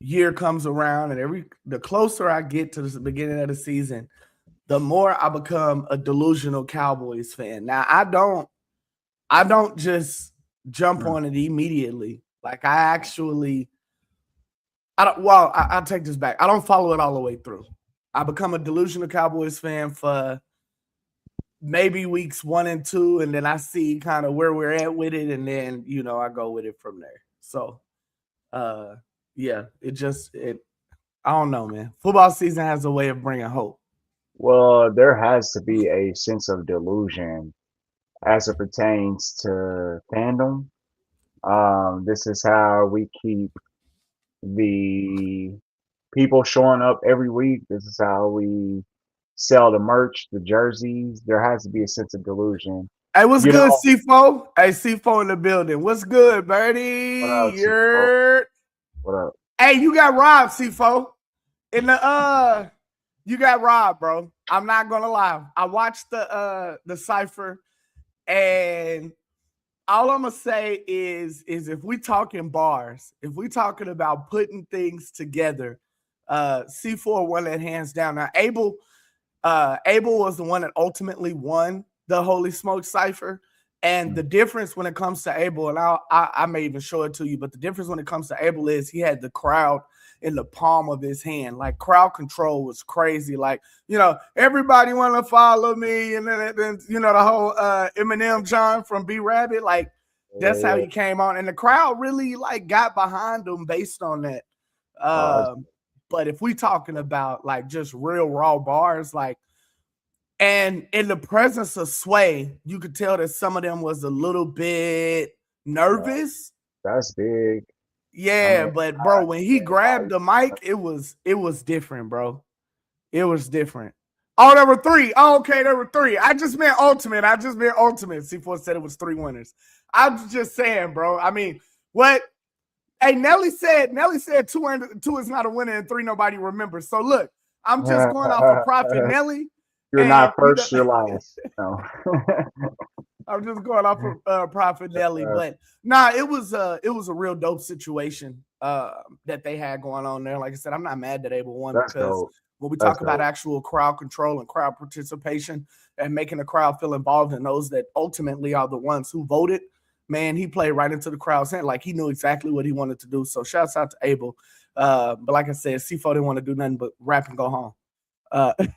year comes around, and the closer I get to the beginning of the season, the more I become a delusional Cowboys fan. Now I don't just jump Mm. on it immediately. Like I actually I don't well, I'll take this back. I don't follow it all the way through. I become a delusional Cowboys fan for maybe weeks 1 and 2, and then I see kind of where we're at with it, and then I go with it from there. So uh yeah, it I don't know, man. Football season has a way of bringing hope. Well, there has to be a sense of delusion as it pertains to fandom. This is how we keep the people showing up every week. This is how we sell the merch, the jerseys. There has to be a sense of delusion. Hey, what's You good, know, C4? Hey, C4 in the building. What's good, what Birdie? up, Chico? You're What up? Hey, you got robbed, C4. In the you got robbed, bro. I'm not gonna lie. I watched the cipher, and all I'm gonna say is if we talking bars, if we talking about putting things together, C4 won that hands down. Now Abel was the one that ultimately won the Holy Smoke cipher. And the Mm. difference when it comes to Abel, and I may even show it to you, but the difference when it comes to Abel is he had the crowd in the palm of his hand. Like crowd control was crazy. Like, everybody want to follow me. And then the whole Eminem John from B Rabbit, like Yeah, that's how yeah. he came on. And the crowd really like got behind him based on that. Uh, Um, but if we talking about like just real raw bars, like and in the presence of Sway, you could tell that some of them was a little bit that, nervous. that's big. I Yeah, mean, but I bro, when he understand why. grabbed the mic, it was different, bro. It was different. Oh, there were three. Oh, okay, there were three. I just meant ultimate. I just meant ultimate. C4 said it was three winners. I'm just saying, bro. I mean, what? Hey, Nelly said two is not a winner and three nobody remembers. So look, I'm just going off of Prophet Nelly, You're and not first, you're last. No. I'm just going off of Prophet Nelly, but nah, it was a real dope situation that they had going on there. Like I said, I'm not mad that Abel won That's because dope. when we That's talk about dope. actual crowd control and crowd participation and making the crowd feel involved and those that ultimately are the ones who voted, man, he played right into the crowd's hand. Like he knew exactly what he wanted to do. So shouts out to Abel. But like I said, C4 didn't want to do nothing but rap and go home. And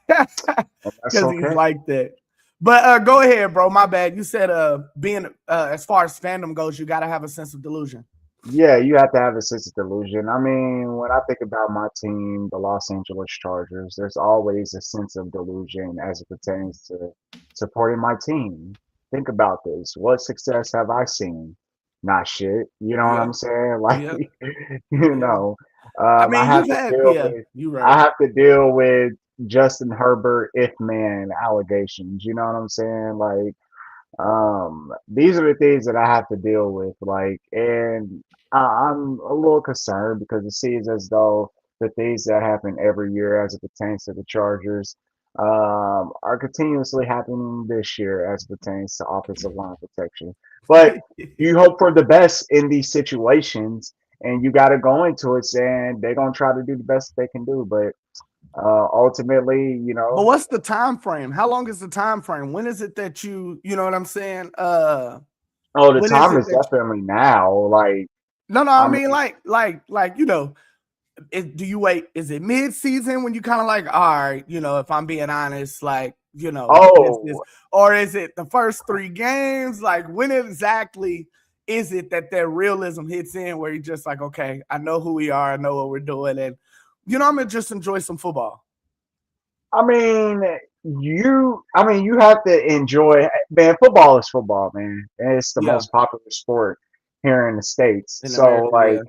that's Because he's okay. like that. But go ahead, bro. My bad. You said being as far as fandom goes, you gotta have a sense of delusion. Yeah, you have to have a sense of delusion. I mean, when I think about my team, the Los Angeles Chargers, there's always a sense of delusion as it pertains to supporting my team. Think about this. What success have I seen? Not shit. You know what I'm Yep. saying? Like, Yep. you Yeah. know, I I mean, have you've to had deal yeah, with, you're I right. have to deal with Justin Herbert if man allegations. You know what I'm saying? Like, these are the things that I have to deal with, like, and I'm a little concerned because it seems as though the things that happen every year as it pertains to the Chargers, are continuously happening this year as it pertains to offensive line protection. But you hope for the best in these situations, and you got to go into it saying they're gonna try to do the best they can do, but ultimately, But what's the time frame? How long is the time frame? When is it that you know what I'm saying? oh, the When is time it is that definitely now. Like, no, I I mean mean, like do you wait? Is it mid season when you kind of like, all right, if I'm being honest, like, this is, oh, or is it the first three games? Like, when exactly is it that their realism hits in where you're just like, okay, I know who we are, I know what we're doing, and I'm gonna just enjoy some football I mean, you have to enjoy, man. Football is football, man. And it's the yeah most popular sport here in the States. in So, America, like, yeah.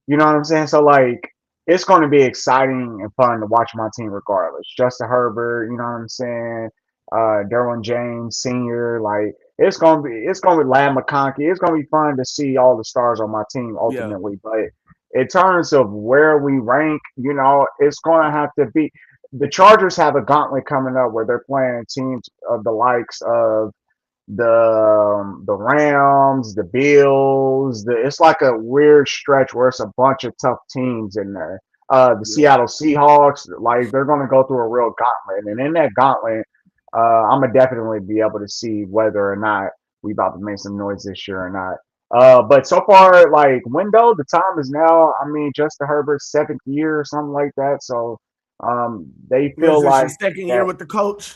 you know what I'm saying? So, like, it's going to be exciting and fun to watch my team regardless. Justin Herbert, you know what I'm saying? Derwin James Sr., like, it's gonna be Lad McConkey. It's gonna be fun to see all the stars on my team Yeah. ultimately. But in terms of where we rank, it's gonna have to be the Chargers have a gauntlet coming up where they're playing teams of the likes of the Rams, the Bills. It's like a weird stretch where it's a bunch of tough teams in there. The Yeah. Seattle Seahawks, like they're going to go through a real gauntlet, and in that gauntlet, I'm gonna definitely be able to see whether or not we about to make some noise this year or not. But so far, like window, the time is now. I mean, Justin Herbert's seventh year or something like that. So they What is feel this, your like second year that. with the coach?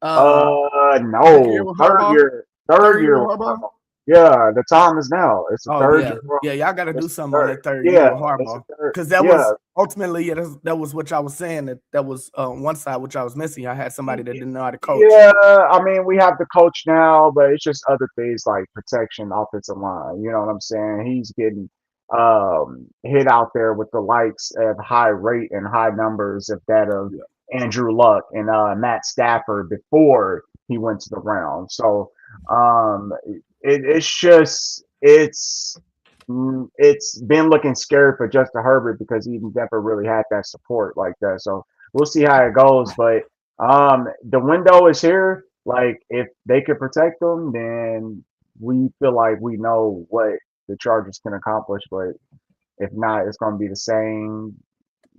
Uh, Second year No, with Harbaugh? third Third year year with with Harbaugh? Harbaugh. Yeah, the time is now. It's the Oh third yeah, year. yeah. Y'all got to do It's the something on third. that third year Yeah, with it's the Harbaugh, third. because that Yeah, was ultimately that was what I was saying. That was one side which I was missing. I had somebody that didn't know how to coach. yeah. I mean, we have the coach now, but it's just other things like protection, offensive line. You know what I'm saying? He's getting hit out there with the likes of high rate and high numbers of that of Yeah. Andrew Luck and Matt Stafford before he went to the round. So it's just it's been looking scary for Justin Herbert because he never really had that support like that. So we'll see how it goes. But the window is here. Like if they could protect them, then we feel like we know what the Chargers can accomplish. But if not, it's going to be the same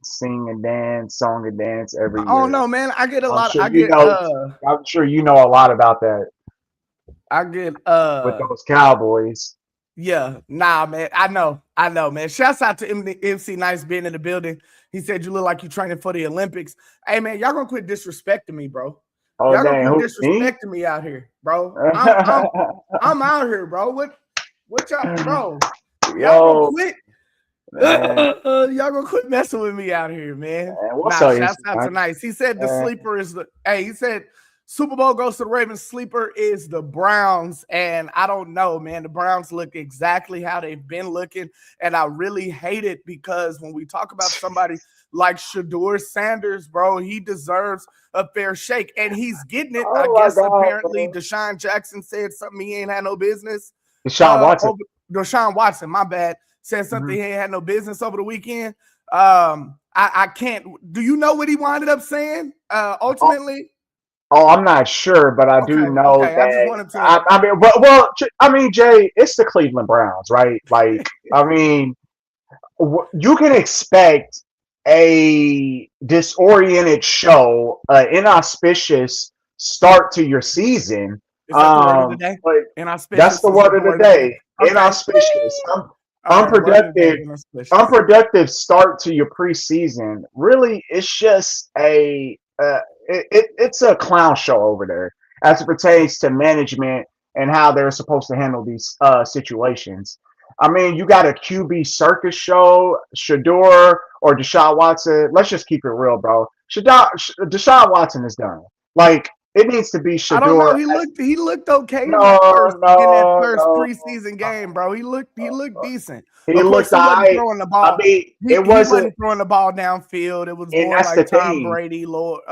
sing and dance, song and dance every I don't year. know, man. I get a I'm lot. sure you know. I'm sure you know a lot about that I get with those Cowboys. yeah, nah, man. I know, man. Shouts out to MC Nice being in the building. He said you look like you training for the Olympics. Hey, man, y'all gonna quit disrespecting me, bro. Oh Y'all gonna dang, quit who me? disrespecting me out here, bro. I'm out here, bro. What y'all, bro? Y'all gonna Yo, quit? man, Y'all gonna quit messing with me out here, man. man, what's Nah, up, shouts MC out to Nice? Nice. He said the Man, sleeper is the hey, he said Super Bowl goes to the Ravens, sleeper is the Browns. And I don't know, man. The Browns look exactly how they've been looking. And I really hate it because when we talk about somebody like Shador Sanders, bro, he deserves a fair shake. And he's getting it. I oh my guess God, apparently bro. Deshaun Jackson said something he ain't had no business. Deshaun Watson. Over Deshaun Watson, my bad, said something Mhm. he ain't had no business over the weekend. I can't. Do you know what he wound up saying? Oh, Ultimately, I'm not sure, but I do know okay. I just that. wanted to. I mean, I mean, Jay, it's the Cleveland Browns, right? Like, I mean, you can expect a disoriented show, inauspicious start to your season. Is that the word of the day? But that's Inauspicious the is that word the of the word of the day? day. Okay. Inauspicious, All right. Word of the day. unproductive, Inauspicious. unproductive start to your preseason. Really, it's just it's a clown show over there as it pertains to management and how they're supposed to handle these situations. I mean, you got a QB circus show, Shador or Deshaun Watson. Let's just keep it real, bro. Deshaun Watson is done. Like it needs to be I don't know. Shador. He looked okay in that No, first no, no, preseason game, bro. He looked decent. he Of course, looked he wasn't alright. throwing the I ball. mean, it He wasn't, wasn't throwing the ball downfield. It was and more that's the like Tom thing. Brady, Lord,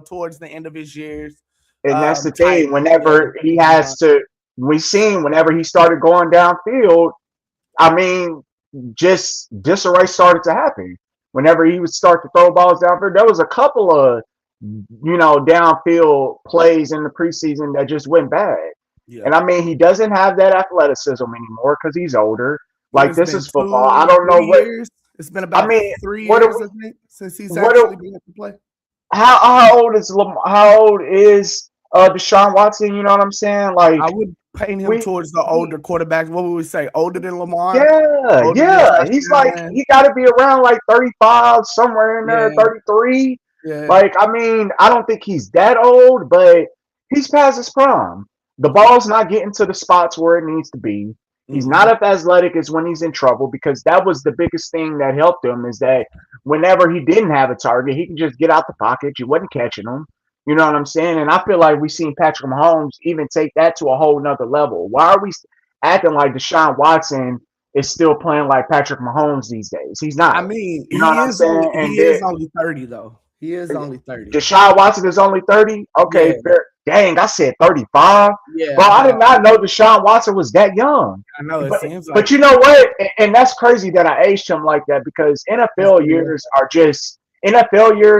towards the end of his years, And that's the type. thing. Yeah, Whenever he has to, we seen whenever he started going downfield. I mean, just disarray started to happen. Whenever he would start to throw balls downfield, there was a couple of downfield plays in the preseason that just went bad. yeah. And I mean, he doesn't have that athleticism anymore because he's older. What Like has this been is football. I don't know 2 3 years? It's been I about mean. 3 years, I think, since he's What do actually been able to play. how old is Deshaun Watson? You know what I'm saying? Like I would paint him we towards the he, older quarterbacks. What would we say? Older than Lamar? yeah, Older than yeah. Josh He's like Allen? he got to be around like 35, somewhere in there, Yeah, 33. yeah. Like I mean, I don't think he's that old, but he's past his prime. The ball's not getting to the spots where it needs to be. He's not Mhm. as athletic as when he's in trouble because that was the biggest thing that helped him is that whenever he didn't have a target, he could just get out the pocket. You wasn't catching him. You know what I'm saying? And I feel like we've seen Patrick Mahomes even take that to a whole nother level. Why are we acting like Deshaun Watson is still playing like Patrick Mahomes these days? He's I not. mean, You know what I'm saying? And he is only 30 though. He is only 30. Deshaun Watson is only 30. Okay, Yeah, fair. Dang, I said 35. Bro, yeah, I did no, not know Deshaun Watson was that young. I know it But seems but like you it. know what? And that's crazy that I aged him like that because NFL years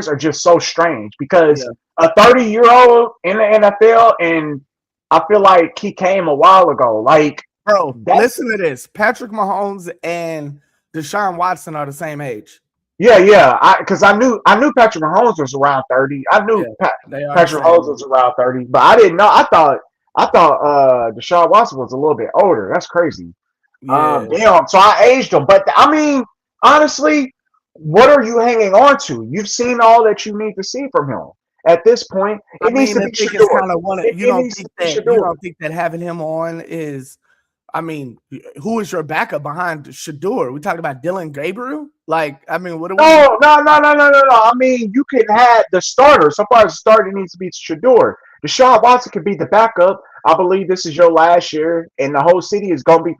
are just so strange because Yeah, a 30-year-old in the NFL and I feel like he came a while ago. Like, Bro, that's listen to this. Patrick Mahomes and Deshaun Watson are the same age. yeah. Because I knew Patrick Mahomes was around 30. I knew Yeah, they are the Patrick Mahomes same. was around 30, but I didn't know. I thought Deshaun Watson was a little bit older. That's crazy. Yeah. Damn. So I aged him, but I mean, honestly, what are you hanging on to? You've seen all that you need to see from him. At this point, I it needs mean, to I be think it's Shador. kind of one of It needs to be you Shador. don't think that having him on is, I mean, who is your backup behind Shador? We talking about Dylan Gabriel? Like, I mean, what are we? No. I mean, you can have the starter. So far as the starter needs to be Shador. Deshaun Watson could be the backup. I believe this is your last year, and the whole city is going to be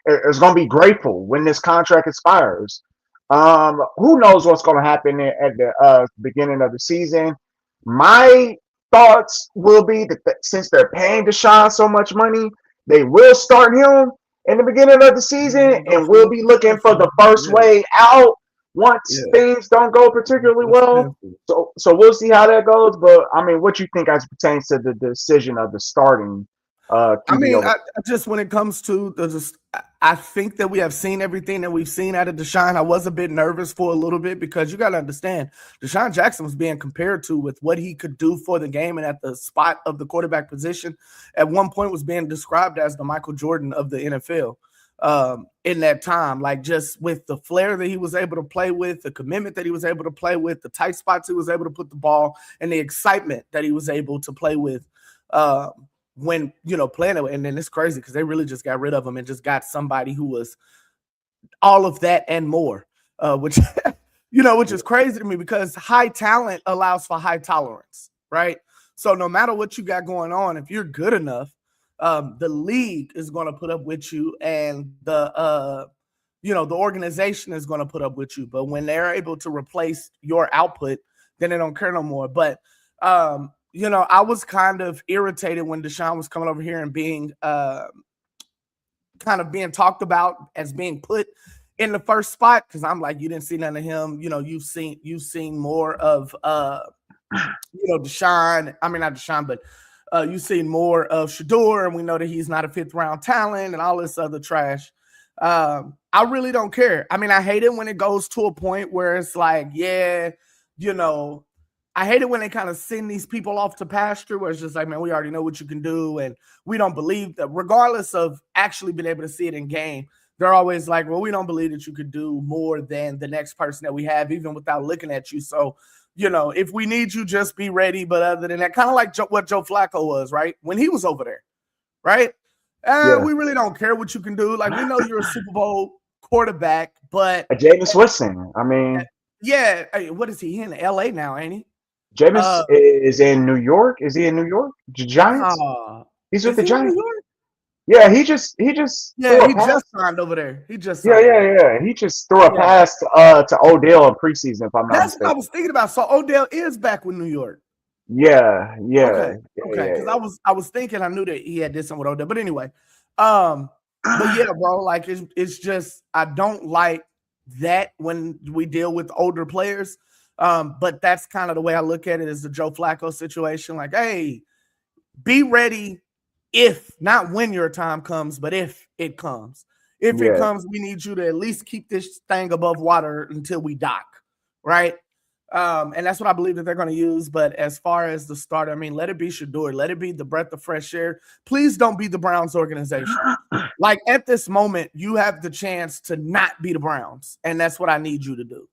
is going to be grateful when this contract expires. Who knows what's going to happen at the beginning of the season? My thoughts will be that since they're paying Deshaun so much money, they will start him in the beginning of the season, and we'll be looking for the first way out once Yeah. things don't go particularly well. So we'll see how that goes. But I mean, what you think as pertains to the decision of the starting I QB mean, over? I just when it comes to I think that we have seen everything that we've seen out of Deshaun. I was a bit nervous for a little bit because you got to understand, Deshaun Jackson was being compared to with what he could do for the game and at the spot of the quarterback position. At one point, was being described as the Michael Jordan of the NFL. In that time, like just with the flair that he was able to play with, the commitment that he was able to play with, the tight spots he was able to put the ball, and the excitement that he was able to play with. When playing it, and then it's crazy because they really just got rid of him and just got somebody who was all of that and more, which which is crazy to me because high talent allows for high tolerance, right? So no matter what you got going on, if you're good enough, the league is going to put up with you, and the organization is going to put up with you. But when they're able to replace your output, then they don't care no more. But I was kind of irritated when Deshaun was coming over here and being kind of being talked about as being put in the first spot, because I'm like, you didn't see none of him. You've seen more of Deshaun. I mean, not Deshaun, but you've seen more of Shador, and we know that he's not a 5th round talent and all this other trash. I really don't care. I mean, I hate it when it goes to a point where it's like, I hate it when they kind of send these people off to pasture where it's just like, man, we already know what you can do. And we don't believe that, regardless of actually being able to see it in game, they're always like, well, we don't believe that you could do more than the next person that we have, even without looking at you. So, if we need you, just be ready. But other than that, kind of like what Joe Flacco was, right? When he was over there, right? We really don't care what you can do. Like, we know you're a Super Bowl quarterback, but Jameis Winston. I mean, yeah. What is he in LA now, ain't he? Jameis is in New York. Is he in New York? The Giants? He's with the Giants. Yeah, he just he just signed over there. He just signed. He just threw a pass to Odell in preseason, if I'm not That's mistaken. what I was thinking about. So Odell is back with New York. Yeah. Okay. Because I was thinking, I knew that he had did something with Odell, but anyway, but yeah, bro, like it's just, I don't like that when we deal with older players. But that's kind of the way I look at it, is the Joe Flacco situation. Like, hey, be ready if, not when your time comes, but if it comes. If it comes, we need you to at least keep this thing above water until we dock, right? And that's what I believe that they're going to use. But as far as the starter, I mean, let it be Shador. Let it be the breath of fresh air. Please don't be the Browns organization. Like, at this moment, you have the chance to not be the Browns. And that's what I need you to do,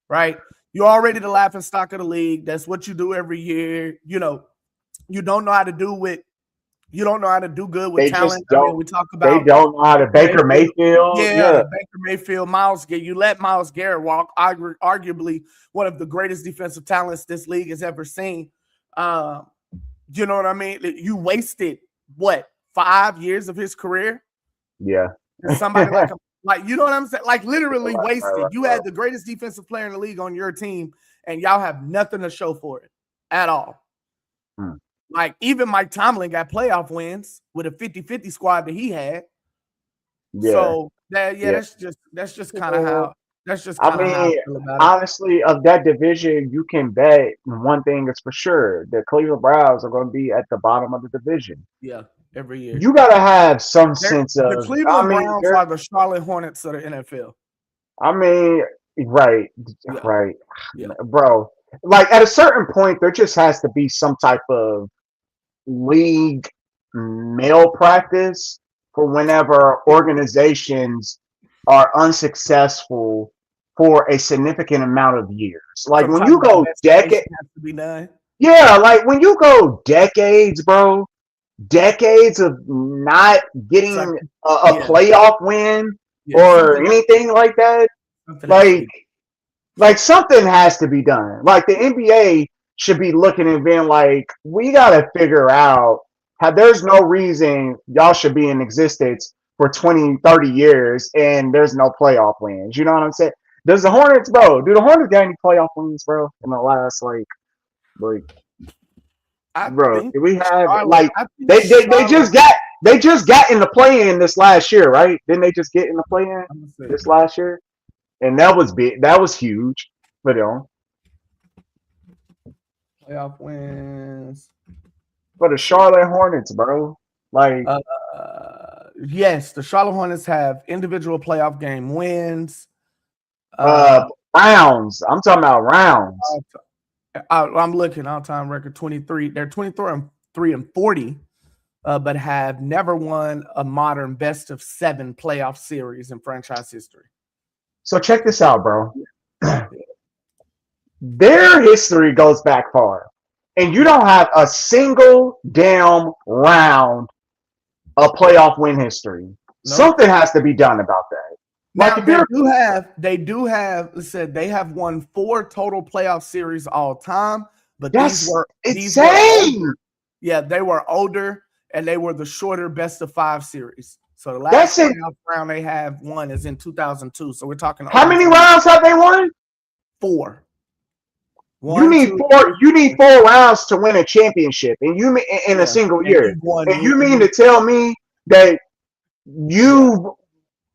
right? You're already the laughing stock of the league. That's what you do every year. You don't know how to do good with talent. I mean, we talk about they don't know how to Baker Mayfield. Yeah, Baker Mayfield, Myles Garrett. You let Myles Garrett walk, arguably one of the greatest defensive talents this league has ever seen. You know what I mean? You wasted 5 years of his career? Yeah. Somebody like you know what I'm saying? Like, literally wasted. You had the greatest defensive player in the league on your team, and y'all have nothing to show for it at all. Like, even Mike Tomlin got playoff wins with a 50-50 squad that he had. Yeah. So that's just kind of how That's just I kind of how I mean, feel about it. honestly, of that division, you can bet one thing is for sure: the Cleveland Browns are going to be at the bottom of the division. Yeah, every year. You got to have some They're, sense the of. I Cleveland mean, Browns are the Charlotte Hornets of the NFL. I mean, right, Yeah, right, yeah. bro. Like at a certain point, there just has to be some type of league malpractice for whenever organizations are unsuccessful for a significant amount of years. Like Some when type you of go decade, investigation has to be done. yeah, like when you go decades, bro, decades of not So, getting a yeah, playoff win yeah. or anything like that, Something has to like be. like something has to be done. Like the NBA should be looking and being like, we got to figure out how there's no reason y'all should be in existence for 20, 30 years and there's no playoff wins. You know what I'm saying? Does the Hornets, bro, do the Hornets got any playoff wins, bro, in the last like I bro, think do we have Charlotte. like I think they Charlotte. just got in the play in this last year, right? Didn't they just get in the play in I'm gonna say this last year? And that was big. That was huge for them. playoff wins. For the Charlotte Hornets, bro. Like, Yes, the Charlotte Hornets have individual playoff game wins. uh, rounds. I'm talking about rounds. I'm looking all-time record 23. They're 23 and 40, but have never won a modern best of 7 playoff series in franchise history. So check this out, bro. Their history goes back far, and you don't have a single damn round of playoff win history. No. Something has to be done about that. Like now, they do have. Said they have won 4 total playoff series all time, but that's these were insane. Yeah, they were older and they were the shorter best of 5 series. So the last playoff round they have won is in 2002. So we're talking. How many rounds have they won? 4. You need 4 rounds to win a championship, and you in a single year. And you mean to tell me that you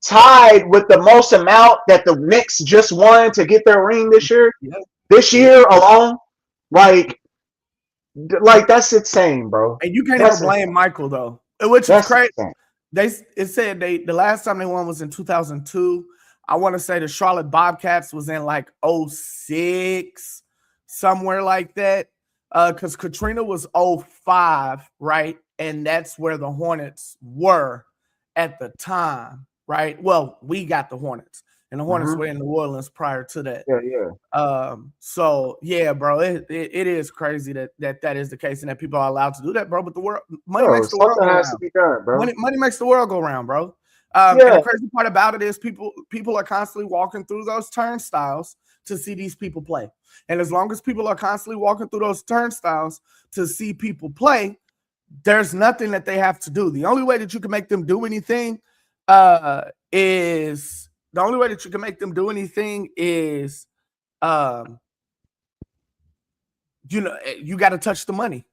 tied with the most amount that the Knicks just won to get their ring this year? Yeah. This year alone, like that's insane, bro. And you can't even blame Michael though, which is crazy. It said the last time they won was in 2002. I want to say the Charlotte Bobcats was in like 06, somewhere like that. Because Katrina was 05, right? And that's where the Hornets were at the time, right? Well, we got the Hornets, and the Hornets were in New Orleans prior to that. Yeah. So yeah, bro, it is crazy that is the case, and that people are allowed to do that, bro. But money makes the world go round. Has to be done, bro. Money makes the world go round, bro. And the crazy part about it is people are constantly walking through those turnstiles to see these people play. And as long as people are constantly walking through those turnstiles to see people play, there's nothing that they have to do. The only way that you can make them do anything is you got to touch the money.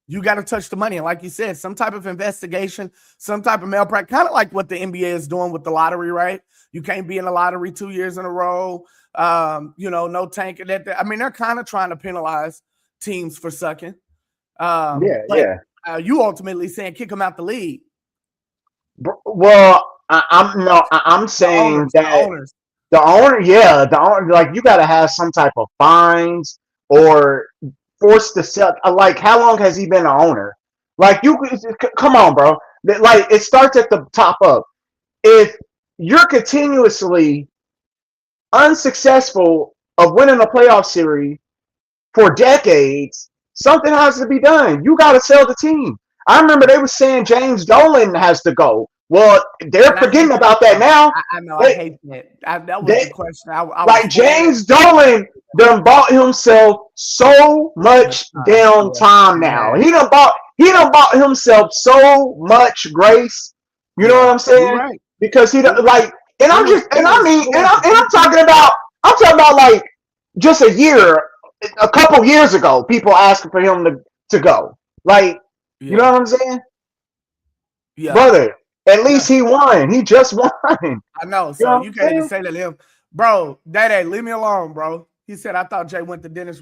You got to touch the money. And like you said, some type of investigation, some type of malpractice, kind of like what the NBA is doing with the lottery, right? You can't be in the lottery 2 years in a row. No tank. I mean, they're kind of trying to penalize teams for sucking. You ultimately saying kick them out the league. Well, I'm saying that the owner, like you got to have some type of fines or forced to sell. Like, how long has he been an owner? Like, come on, bro. Like, it starts at the top up. If you're continuously unsuccessful of winning a playoff series for decades, something has to be done. You got to sell the team. I remember they were saying James Dolan has to go. Well, they're forgetting about that now. I know. I hate that. That was the question. Like James Dolan done bought himself so much damn time now. He done bought himself so much grace. You know what I'm saying? Right. Because he don't like, and I'm talking about like just a couple years ago, people asking for him to go. Like, you know what I'm saying? Yeah. Brother, at least he won. He just won. I know. So you can't even say that to him. Bro, Day, leave me alone, bro. He said, I thought Jay went Dennis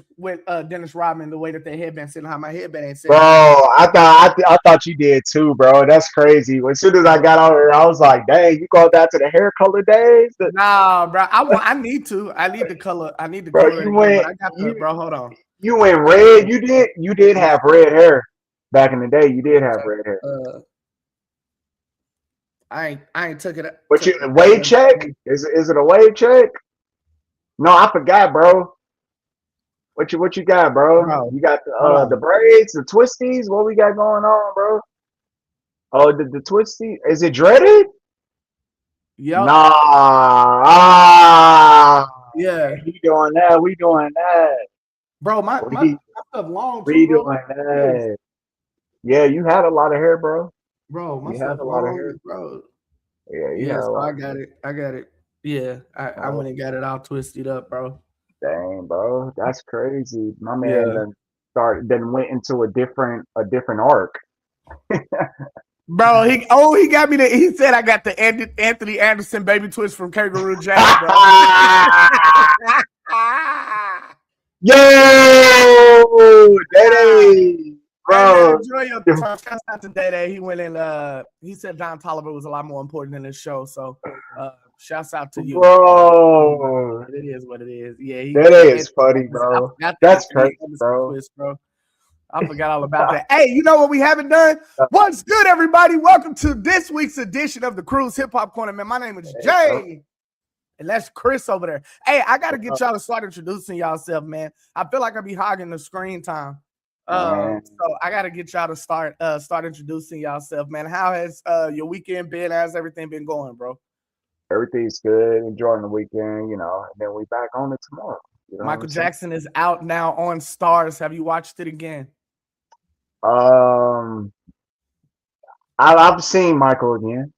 Rodman the way that their headband sitting how my headband ain't sitting. Bro, I thought you did too, bro. That's crazy. As soon as I got out here, I was like, dang, you go back to the hair color days? Nah, bro. I need to. I need the color. I need the Bro, color. you Again, went but I got the bro. Hold on. you went red. You did have red hair back in the day. You did have red hair. I ain't took it. But you wave check? Is it a wave check? No, I forgot, bro. What you got, bro? You got the braids, the twisties. What we got going on, bro? Oh, the twisty. Is it dreaded? Yeah. Nah. Yeah. We doing that. We doing that. Bro, my stuff long too, we bro. doing that. Yeah, you had a lot of hair, bro. Bro, my you stuff had a lot long, of hair, bro. Yeah, so I got it. Yeah, I went and got it all twisted up, bro. Dang, bro, that's crazy. My man then went into a different arc. Bro, he got me he said I got the Anthony Anderson baby twist from Kangaroo Jack, bro. Yo, Daddy, bro. Enjoy your time. Shout out to Day. He went in. He said Don Toliver was a lot more important than this show. So, shouts out to you, bro. It is what it is. Yeah, that is funny, bro. That's crazy, bro. Twist, bro. I forgot all about that. Hey, you know what we haven't done? What's good, everybody? Welcome to this week's edition of the Cruise Hip Hop Corner, man. My name is Jay. And that's Chris over there. Hey, I got to get y'all to start introducing y'allself, man. I feel like I be hogging the screen time. So I got to get y'all to start introducing y'allself, man. How has your weekend been? How's everything been going, bro? Everything's good. Enjoying the weekend, and then we back on it tomorrow. You know Michael Jackson is out now on Stars. Have you watched it again? I've seen Michael again.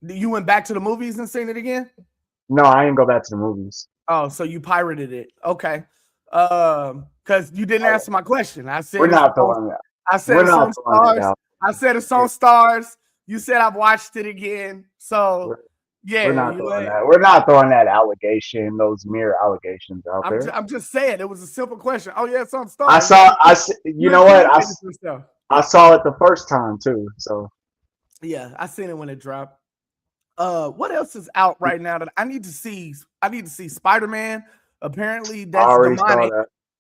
You went back to the movies and seen it again? No, I didn't go back to the movies. Oh, so you pirated it. Okay. Because you didn't answer my question. I said we're not throwing that. I said it's on Stars. I said it's on Stars. You said I've watched it again. So we're not throwing that. We're not throwing that allegation, those mere allegations out there. I'm just saying it was a simple question. Oh yeah, it's on Stars. You know what? I saw it the first time too. So yeah, I seen it when it dropped. What else is out right now that I need to see? I need to see Spider-Man. Apparently that's demonic,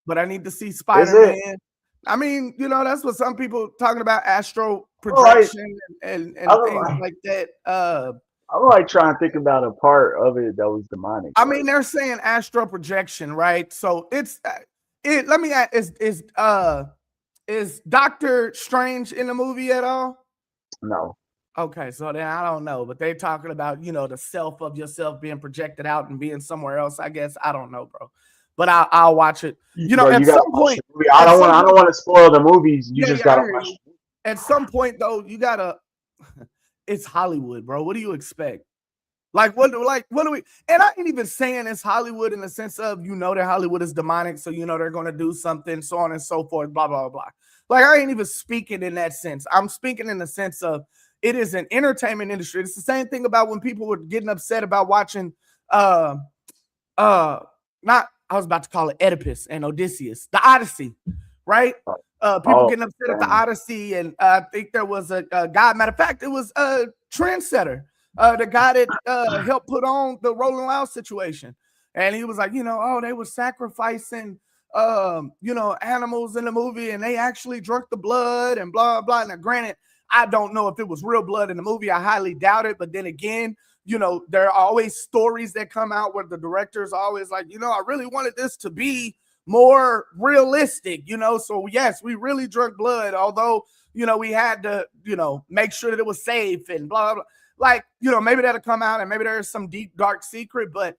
but I need to see Spider-Man. I mean, that's what some people talking about, astral projection and things like that. I'm like trying to think about a part of it that was demonic. I mean, they're saying astral projection, right? So it's let me ask, is Doctor Strange in the movie at all? No. Okay, so then I don't know, but they're talking about the self of yourself being projected out and being somewhere else. I guess I don't know, bro, but I'll watch it. At some point, I don't want to spoil the movies. You just gotta watch it. At some point, though, you gotta. It's Hollywood, bro. What do you expect? What do we? And I ain't even saying it's Hollywood in the sense of that Hollywood is demonic, so they're gonna do something, so on and so forth, blah blah blah. Like I ain't even speaking in that sense. I'm speaking in the sense of it is an entertainment industry. It's the same thing about when people were getting upset about watching I was about to call it Oedipus and Odysseus, the Odyssey, right? People getting upset at the Odyssey, and I think there was a guy. Matter of fact, it was a trendsetter, the guy that helped put on the Rolling Loud situation, and he was like, they were sacrificing, animals in the movie, and they actually drank the blood and blah blah. Now, granted, I don't know if it was real blood in the movie. I highly doubt it. But then again, there are always stories that come out where the director's always like, I really wanted this to be more realistic, so yes, we really drank blood, although we had to make sure that it was safe and blah blah blah. Maybe that'll come out and maybe there's some deep dark secret, but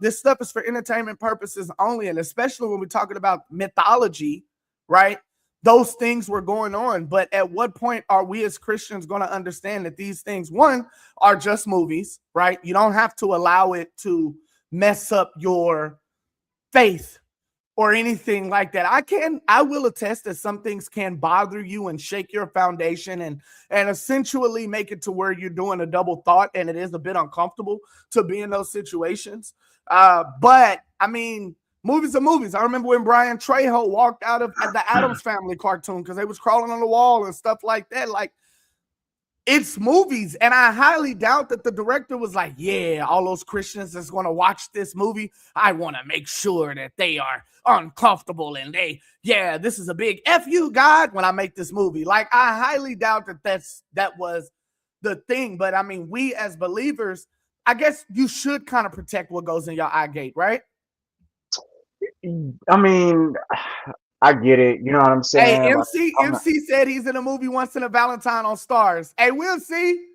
this stuff is for entertainment purposes only, and especially when we're talking about mythology, right? Those things were going on, but at what point are we as Christians going to understand that these things, one, are just movies, right? You don't have to allow it to mess up your faith or anything like that. I will attest that some things can bother you and shake your foundation and essentially make it to where you're doing a double thought, and it is a bit uncomfortable to be in those situations. But I mean, movies are movies. I remember when Brian Trejo walked out of the Addams Family cartoon because they was crawling on the wall and stuff like that. Like, it's movies, and I highly doubt that the director was like, yeah, all those Christians that's going to watch this movie, I want to make sure that they are uncomfortable and this is a big F you, God, when I make this movie. Like, I highly doubt that was the thing. But I mean, we as believers, I guess you should kind of protect what goes in your eye gate, right? I mean, I get it. You know what I'm Hey, saying? Like, MC said he's in a movie Once in a Valentine on Stars. Hey, we'll see.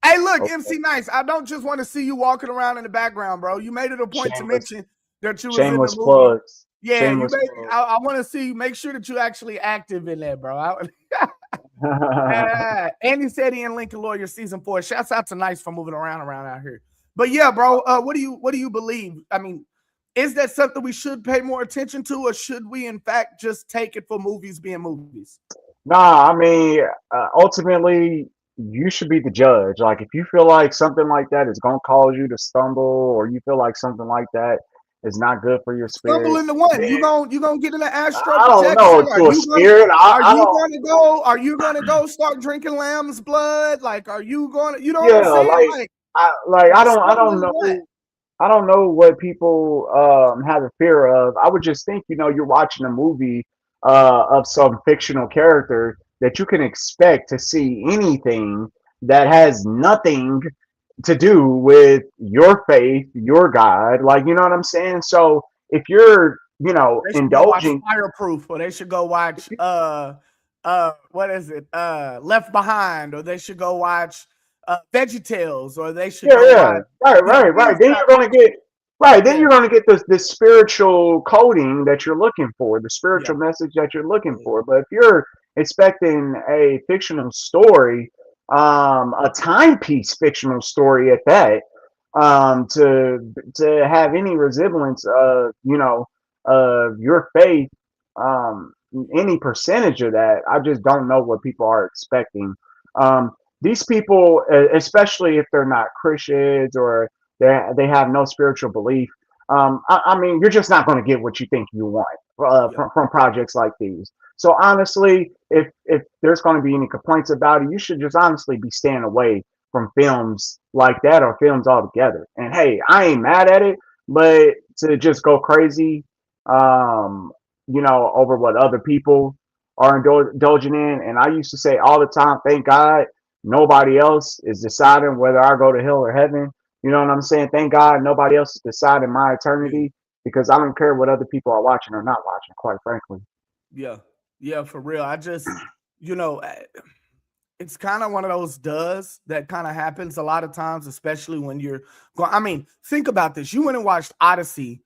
Hey, look, okay. MC Nice, I don't just want to see you walking around in the background, bro. You made it a point to mention that you was in the Shameless movie. plugs. Yeah, Shameless you made. plugs. I want to see you. Make sure that you actually active in there, bro. Andy said he in Lincoln Lawyer season 4. Shouts out to Nice for moving around out here. But yeah, bro, what do you believe? I mean, is that something we should pay more attention to, or should we in fact just take it for movies being movies? Nah, I mean, ultimately, you should be the judge. Like, if you feel like something like that is gonna cause you to stumble, or you feel like something like that is not good for your Stumble spirit, into one. then You gonna get in the astral I don't know, projection? to a spirit. Are you gonna go start drinking lamb's blood? Like, are you gonna? You know what I'm Yeah, saying? like Like, I stumble don't into what? know. I don't know what people have a fear of. I would just think, you're watching a movie of some fictional character that you can expect to see anything that has nothing to do with your faith, your God. Like, you know what I'm saying? So if you're, They should go watch indulging. Fireproof, or they should go watch what is it? Left Behind, or they should go watch VeggieTales, or they should Yeah, go yeah. watch, Right. things Then that you're gonna get right. Then yeah, you're gonna get this spiritual coding that you're looking for, the yeah, spiritual message that you're looking for. But if you're expecting a fictional story, a timepiece fictional story at that, to have any resemblance of of your faith, any percentage of that, I just don't know what people are expecting. Um, these people, especially if they're not Christians or they have no spiritual belief, I mean, you're just not going to get what you think you want yeah. from projects like these. So honestly, if there's going to be any complaints about it, you should just honestly be staying away from films like that or films altogether. And hey, I ain't mad at it, but to just go crazy, um, over what other people are indulging in. And I used to say all the time, thank God nobody else is deciding whether I go to hell or heaven. You know what I'm saying? Thank God nobody else is deciding my Yeah. eternity, because I don't care what other people are watching or not watching, quite frankly. Yeah. Yeah, for real. I just, you know, it's kind of one of those does that kind of happens a lot of times, especially when you're going. I mean, think about this. You went and watched Odyssey,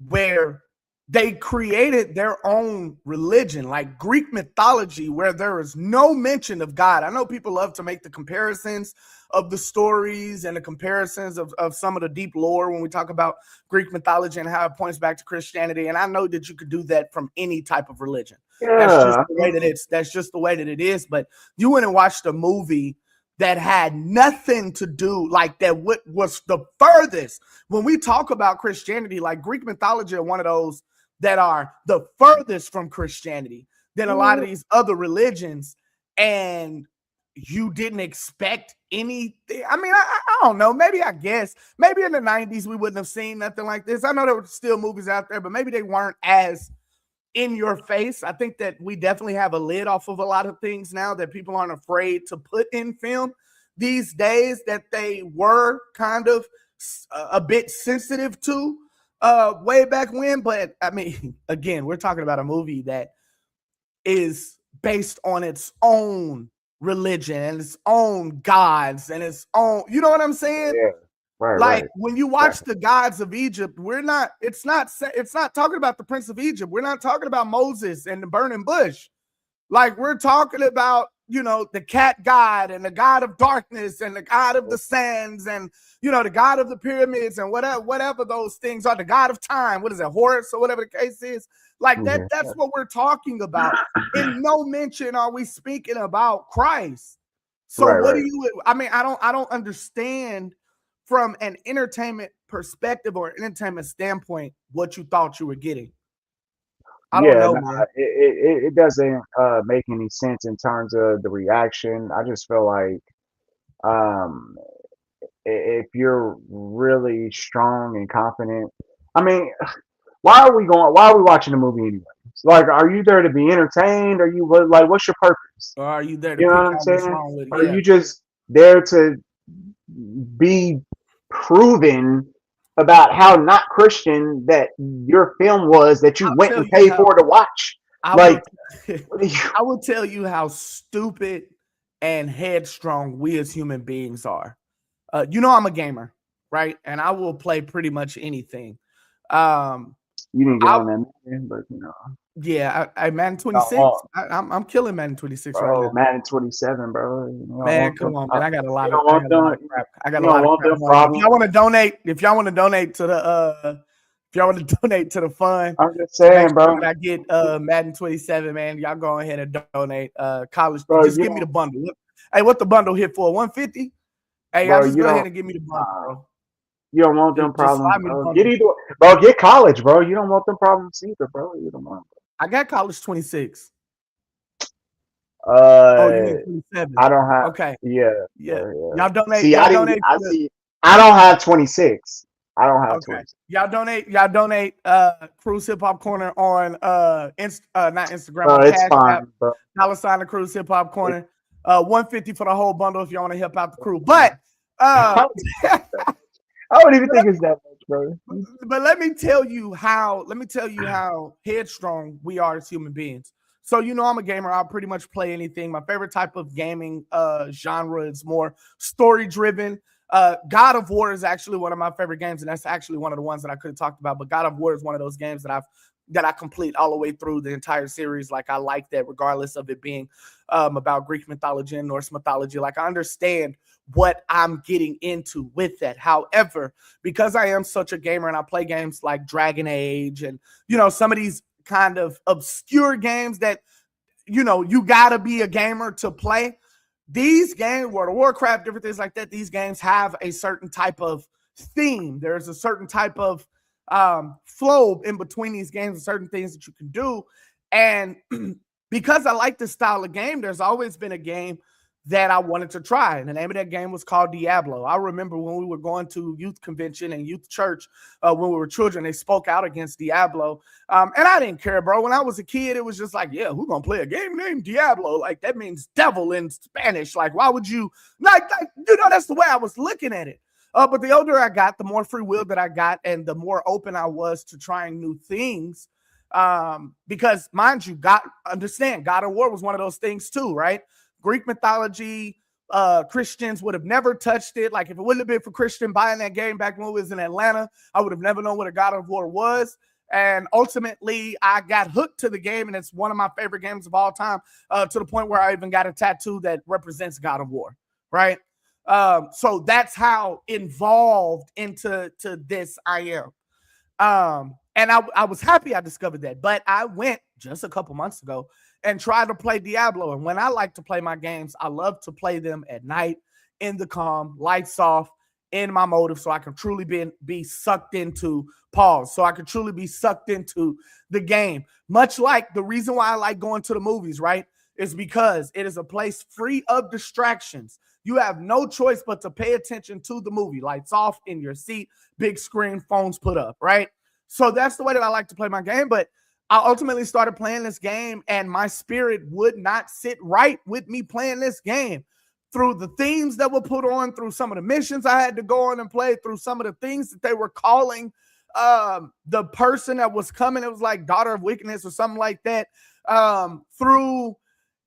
where they created their own religion, like Greek mythology, where there is no mention of God. I know people love to make the comparisons of the stories and the comparisons of some of the deep lore when we talk about Greek mythology and how it points back to Christianity. And I know that you could do that from any type of religion. That's just Yeah, the way that that's just the way that it is. But you went and watched a movie that had nothing to do, like that what was the furthest. When we talk about Christianity, like Greek mythology are one of those that are the furthest from Christianity than a lot of these other religions. And you didn't expect anything. I mean, I don't know. Maybe I guess maybe in the 90s we wouldn't have seen nothing like this. I know there were still movies out there, but maybe they weren't as in your face. I think that we definitely have a lid off of a lot of things now that people aren't afraid to put in film these days that they were kind of a bit sensitive to way back when. But I mean, again, we're talking about a movie that is based on its own religion and its own gods and its own, you know what I'm saying? yeah, right, Like right, when you watch the gods of Egypt, it's not talking about the Prince of Egypt. We're not talking about Moses and the burning bush. Like we're talking about, the cat god and the god of darkness and the god of the sands and, the god of the pyramids and whatever those things are, the god of time. What is it, Horus or whatever the case is? Like yeah. that's what we're talking about. In no mention are we speaking about Christ. So Right, what do right. you, I mean, I don't understand from an entertainment perspective or entertainment standpoint what you thought you were getting. I don't Yeah, know, nah, man. it doesn't make any sense in terms of the reaction. I just feel like um if you're really strong and confident, I mean, why are we watching the movie anyway? Like, are you there to be entertained? Are you like, what's your purpose? Or are you there to You know what pick I'm out what's saying? wrong with it? Or are Yeah. you just there to be proven about how not Christian that your film was that you I'll went tell and you paid how for to watch? I will Like, what are you? I will tell you how stupid and headstrong we as human beings are. You know I'm a gamer, right? And I will play pretty much anything. Um, You didn't get I on that, man, but yeah, I Madden I 26. want, I'm killing Madden 26 right bro, now. Madden 27, bro. You don't Man, want come them. on, man. You don't want them. Crap. I got You a don't lot of want crap them going on. problems. I'm If y'all want to donate to the fund just to make saying, sure bro. that I get Madden 27, man, y'all go ahead and donate. College, Bro, just you give me the don't, bundle. Hey, what the bundle hit for? 150? Hey, y'all bro. just You go ahead don't. and give me the bundle, Nah, bro. you don't want them Just problems, slide me the bro. Get bundle. either, bro. Get college, bro. You don't want them problems either, bro. You don't want. I got college 26. Them. Oh, you mean 27? I don't have. Okay. Yeah, Yeah. yeah. Y'all donate. See, Y'all I didn't. donate I to the see. I don't have 26. I don't have okay. 26. Y'all donate Cruise Hip Hop Corner on not Instagram, Bro, on it's Cash App. fine, bro. $ the Cruise Hip Hop It, Corner. 150 for the whole bundle if y'all want to help out the crew. But I don't even think it's that much, bro. but let me tell you how headstrong we are as human beings. So you know I'm a gamer. I'll pretty much play anything. My favorite type of gaming genre is more story driven. God of War is actually one of my favorite games, and that's actually one of the ones that I could have talked about. But God of War is one of those games that I complete all the way through the entire series. Like I like that, regardless of it being about Greek mythology and Norse mythology. Like I understand what I'm getting into with that. However, because I am such a gamer and I play games like Dragon Age and some of these kind of obscure games that you gotta be a gamer to play. These games, World of Warcraft, different things like that, these games have a certain type of theme. There's a certain type of flow in between these games and certain things that you can do. And because I like this style of game, there's always been a game that I wanted to try. And the name of that game was called Diablo. I remember when we were going to youth convention and youth church when we were children, they spoke out against Diablo. And I didn't care, bro. When I was a kid, it was just like, yeah, who's going to play a game named Diablo? Like, that means devil in Spanish. Like, why would you? That's the way I was looking at it. But the older I got, the more free will that I got and the more open I was to trying new things. Because, mind you, God of War was one of those things too, right? Greek mythology, Christians would have never touched it. Like if it wouldn't have been for Christian buying that game back when we was in Atlanta, I would have never known what a God of War was. And ultimately, I got hooked to the game, and it's one of my favorite games of all time, to the point where I even got a tattoo that represents God of War, right? So that's how involved into this I am. And I was happy I discovered that. But I went just a couple months ago and tried to play Diablo. And when I like to play my games, I love to play them at night, in the calm, lights off, in my motive, so I can truly be sucked into so I can truly be sucked into the game. Much like the reason why I like going to the movies, right, is because it is a place free of distractions. You have no choice but to pay attention to the movie. Lights off, in your seat, big screen, phones put up, right? So that's the way that I like to play my game. But I ultimately started playing this game, and my spirit would not sit right with me playing this game. Through the themes that were put on, through some of the missions I had to go on and play, through some of the things that they were calling the person that was coming, it was like Daughter of Wickedness or something like that. Through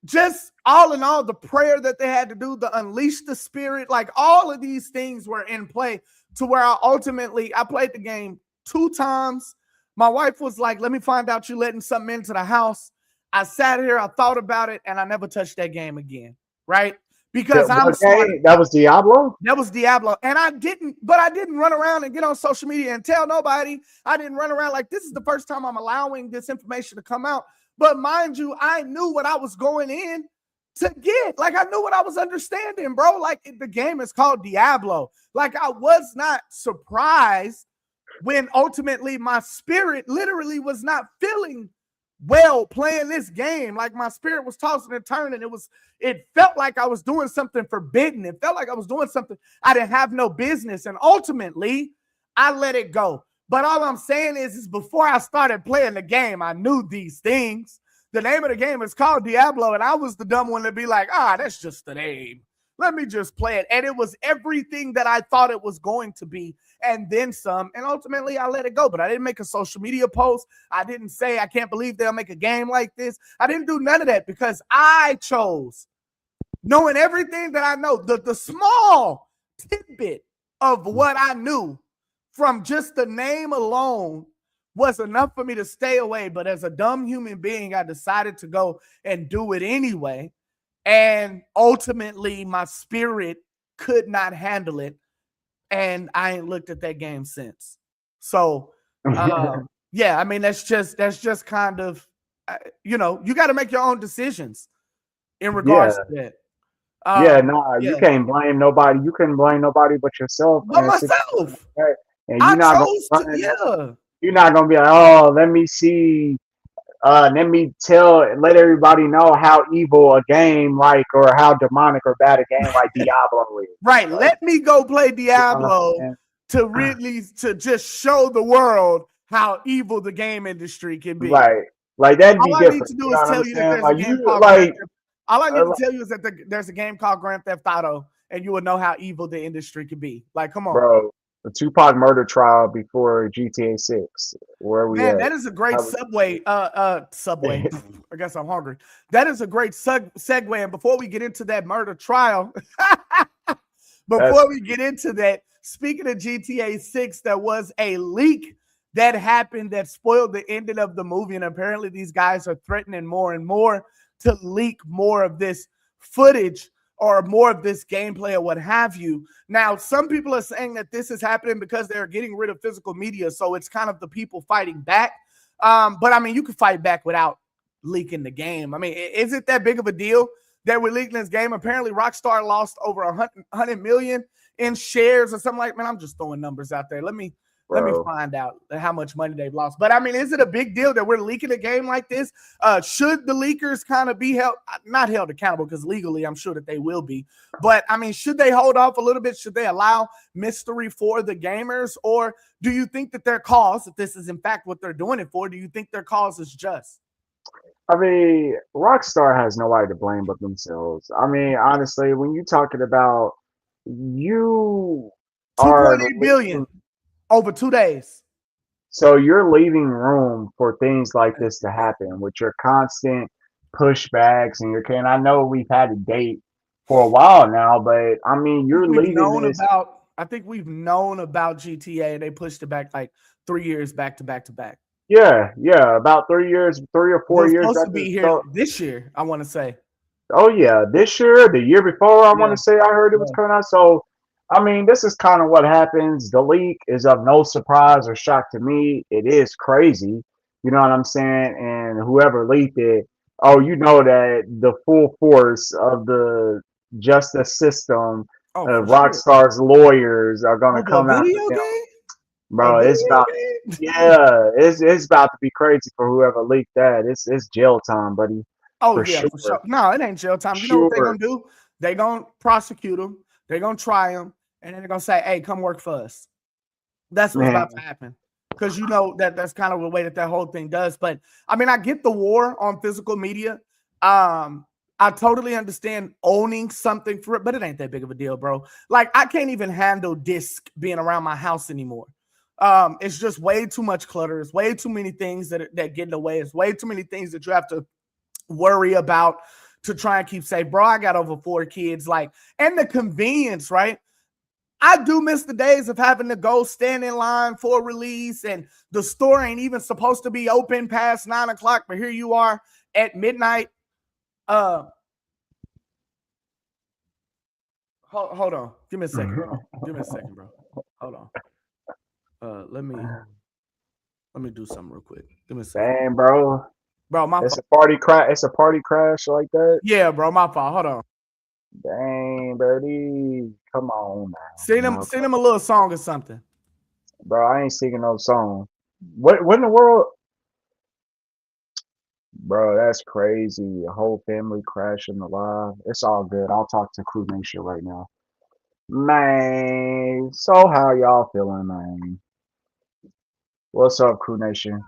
just all in all, the prayer that they had to do, the unleash the spirit, like all of these things were in play to where I played the game 2 times. My wife was like, let me find out you letting something into the house. I sat here, I thought about it, and I never touched that game again, right? Because I'm smart. That was Diablo? That was Diablo. And I didn't run around and get on social media and tell nobody. I didn't run around like this is the first time I'm allowing this information to come out. But mind you, I knew what I was going in to get. Like, I knew what I was understanding, bro. Like, the game is called Diablo. Like, I was not surprised when ultimately my spirit literally was not feeling well playing this game. Like, my spirit was tossing and turning. It felt like I was doing something forbidden. It felt like I was doing something I didn't have no business. And ultimately, I let it go. But all I'm saying is before I started playing the game, I knew these things. The name of the game is called Diablo, and I was the dumb one to be like, that's just the name. Let me just play it. And it was everything that I thought it was going to be, and then some. And ultimately, I let it go. But I didn't make a social media post. I didn't say, I can't believe they'll make a game like this. I didn't do none of that because I chose, knowing everything that I know, the small tidbit of what I knew from just the name alone was enough for me to stay away. But as a dumb human being, I decided to go and do it anyway. And ultimately, my spirit could not handle it. And I ain't looked at that game since. So, yeah, I mean, that's just kind of, you got to make your own decisions in regards to that. You can't blame nobody. You couldn't blame nobody but yourself. But myself. And you're not gonna be like, oh, let me see. Let everybody know how evil a game or how demonic or bad a game like Diablo is. Right. Like, let me go play Diablo to just show the world how evil the game industry can be. Right. Like, that'd be different. All I need to do is tell you that there's a game called Grand Theft. All I need to tell you is that there's a game called Grand Theft Auto, and you will know how evil the industry can be. Like, come on. Bro, the Tupac murder trial before GTA 6. Where we at? That is a great Subway. Subway. I guess I'm hungry. That is a great segue. And before we get into that murder trial, speaking of GTA 6, there was a leak that happened that spoiled the ending of the movie. And apparently these guys are threatening more and more to leak more of this footage or more of this gameplay or what have you. Now, some people are saying that this is happening because they're getting rid of physical media. So it's kind of the people fighting back. But I mean, you can fight back without leaking the game. I mean, is it that big of a deal that we're leaking this game? Apparently Rockstar lost over 100 million in shares or something like, man, I'm just throwing numbers out there. Let me find out how much money they've lost. But I mean, is it a big deal that we're leaking a game like this? Should the leakers kind of be not held accountable, because legally I'm sure that they will be. But I mean, should they hold off a little bit? Should they allow mystery for the gamers? Or do you think that their cause, if this is in fact what they're doing it for, do you think their cause is just? I mean, Rockstar has nobody to blame but themselves. I mean, honestly, when you're talking about you 2.8 billion over 2 days. So you're leaving room for things like this to happen with your constant pushbacks and I know we've had a date for a while now, but I mean, you're leaving this. I think we've known about GTA. They pushed it back like 3 years back to back to back. Yeah, about 3 years, 3 or 4 years. Supposed to be here this year, I want to say. Oh yeah, this year, the year before, I want to say I heard it was coming out. So I mean, this is kind of what happens. The leak is of no surprise or shock to me. It is crazy. You know what I'm saying? And whoever leaked it, you know that the full force of the justice system, Rockstar's lawyers are going to come out. Bro, it's about it's about to be crazy for whoever leaked that. It's jail time, buddy. For sure. No, it ain't jail time. You know what they're going to do? They're going to prosecute them. They're going to try them. And then they're going to say, hey, come work for us. That's what's about to happen. Because you know that's kind of the way that whole thing does. But, I mean, I get the war on physical media. I totally understand owning something for it, but it ain't that big of a deal, bro. Like, I can't even handle disc being around my house anymore. It's just way too much clutter. It's way too many things that get in the way. It's way too many things that you have to worry about to try and keep safe. Bro, I got over 4 kids. Like, and the convenience, right? I do miss the days of having to go stand in line for a release, and the store ain't even supposed to be open past 9 o'clock, but here you are at midnight. Hold on. Give me a second, bro. Hold on. Let me do something real quick. Give me a second. Damn, bro. Bro, my It's fault. a party crash. It's a party crash like that. Yeah, bro, my fault. Hold on. Dang, Birdie, come on now. Send him a little song or something. Bro, I ain't singing no song. What in the world? Bro, that's crazy. A whole family crashing alive. It's all good. I'll talk to Crew Nation right now. Man, so how y'all feeling, man? What's up, Crew Nation?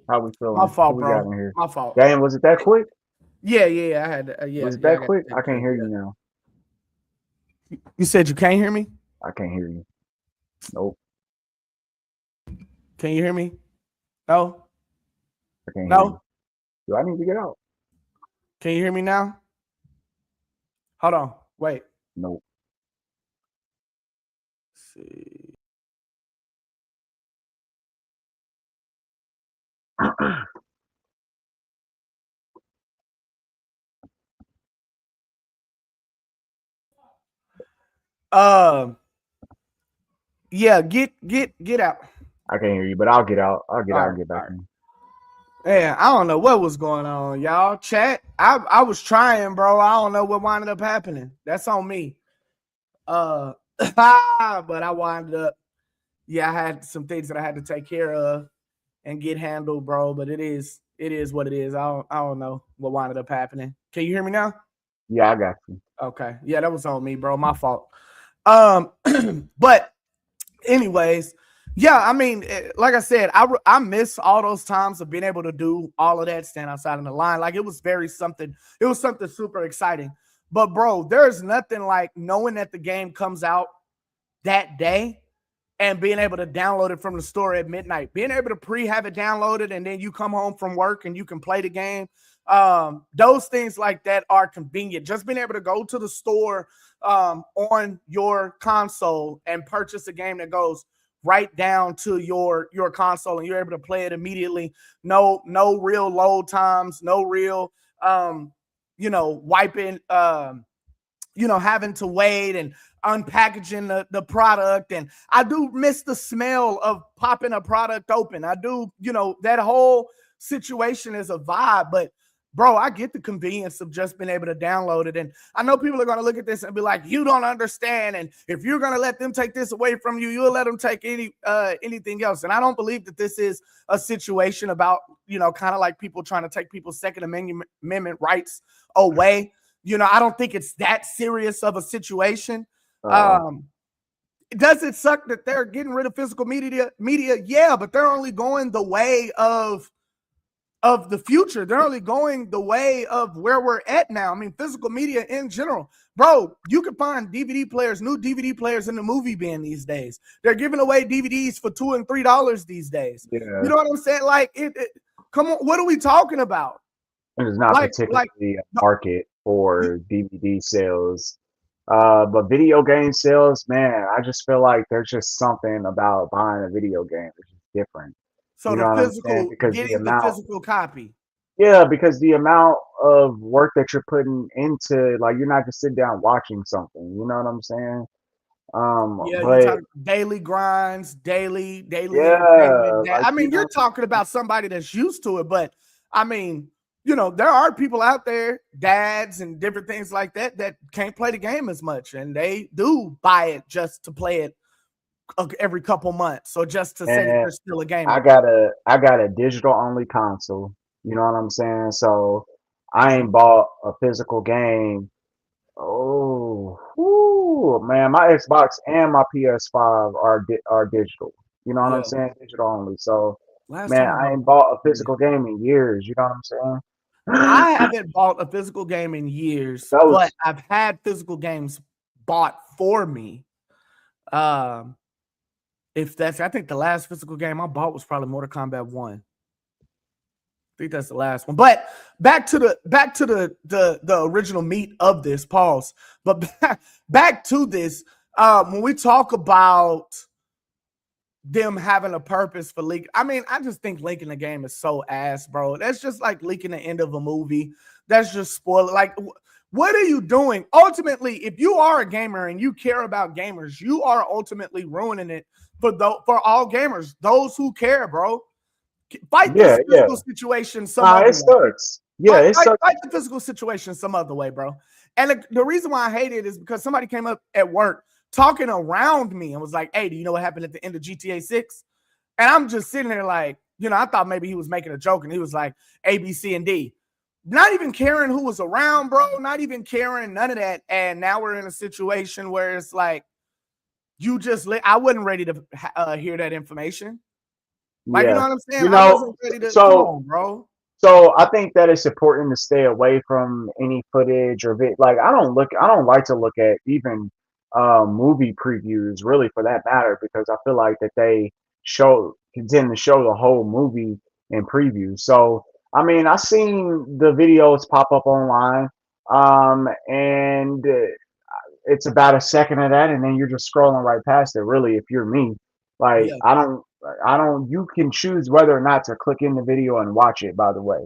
How we My feeling? Who fault, we got bro. in here? My fault. Dang, was it that quick? Yeah. I had Was it I that got quick? to I take care can't of hear that. you now. You said you can't hear me? I can't hear you. Nope, Can you hear me? No? I can't hear you. No? Do I need to get out? Can you hear me now? Hold on. Wait. Nope. Let's see. Yeah, get out. I can't hear you, but I'll get out. I'll get out and get All back right. in. Yeah, I don't know what was going on, y'all. Chat. I was trying, bro. I don't know what wound up happening. That's on me. But I wound up. Yeah, I had some things that I had to take care of and get handled, bro. But it is what it is. I don't know what wound up happening. Can you hear me now? Yeah, I got you. Okay. Yeah, that was on me, bro. My fault. But anyways, yeah, I mean, like I said, I miss all those times of being able to do all of that, stand outside in the line. Like it was something super exciting. But bro, there's nothing like knowing that the game comes out that day and being able to download it from the store at midnight, being able to have it downloaded, and then you come home from work and you can play the game. Those things like that are convenient. Just being able to go to the store on your console and purchase a game that goes right down to your console and you're able to play it immediately. No real load times, no real wiping having to wait and unpackaging the product. And I do miss the smell of popping a product open. I do, that whole situation is a vibe, but bro, I get the convenience of just being able to download it. And I know people are going to look at this and be like, you don't understand. And if you're going to let them take this away from you, you'll let them take anything else. And I don't believe that this is a situation about, kind of like people trying to take people's Second Amendment rights away. I don't think it's that serious of a situation. Does it suck that they're getting rid of physical media? Yeah, but they're only going the way of the future. They're only going the way of where we're at now. I mean, physical media in general. Bro, you can find DVD players, new DVD players in the movie bin these days. They're giving away DVDs for $2 and $3 these days. Yeah. You know what I'm saying? Like, come on, what are we talking about? It's not particularly a market for DVD sales. But video game sales, man, I just feel like there's just something about buying a video game that's just different. So you know what I'm saying? Because the physical copy. Yeah, because the amount of work that you're putting into, like, you're not just sitting down watching something. You know what I'm saying? Yeah, but you're talking daily grinds, daily yeah, entertainment. like, I mean, you're talking about somebody that's used to it, but I mean, there are people out there, dads and different things like that, that can't play the game as much, and they do buy it just to play it every couple months, or just to say that they're still a gamer. I got a digital only console. You know what I'm saying? So I ain't bought a physical game. Oh, whoo, man, my Xbox and my PS5 are digital. You know what I'm saying? Digital only. So, man, I ain't bought a physical game in years. You know what I'm saying? I haven't bought a physical game in years, but I've had physical games bought for me. I think the last physical game I bought was probably Mortal Kombat 1. I think that's the last one. But back to the original meat of this, pause. But back to this, when we talk about them having a purpose for leaking, I mean, I just think leaking the game is so ass, bro. That's just like leaking the end of a movie. That's just spoiling. Like, what are you doing? Ultimately, if you are a gamer and you care about gamers, you are ultimately ruining it for all gamers, those who care, bro. Fight Yeah, this yeah. physical situation some Nah, other it way. sucks. Yeah, it sucks. Fight the physical situation some other way, bro. And the reason why I hate it is because somebody came up at work talking around me and was like, "Hey, do you know what happened at the end of GTA 6?" And I'm just sitting there like, I thought maybe he was making a joke, and he was like, A, B, C, and D. Not even caring who was around, bro. Not even caring none of that. And now we're in a situation where it's like, I wasn't ready to hear that information. Like, you know Yeah. what I'm saying? You I know, wasn't ready to. Come so on, bro. so I think that it's important to stay away from any footage or like I don't like to look at even movie previews really for that matter because I feel like that they tend to show the whole movie in previews. So I mean I seen the videos pop up online and it's about a second of that and then you're just scrolling right past it really if you're me. Like Yeah. I don't you can choose whether or not to click in the video and watch it, by the way.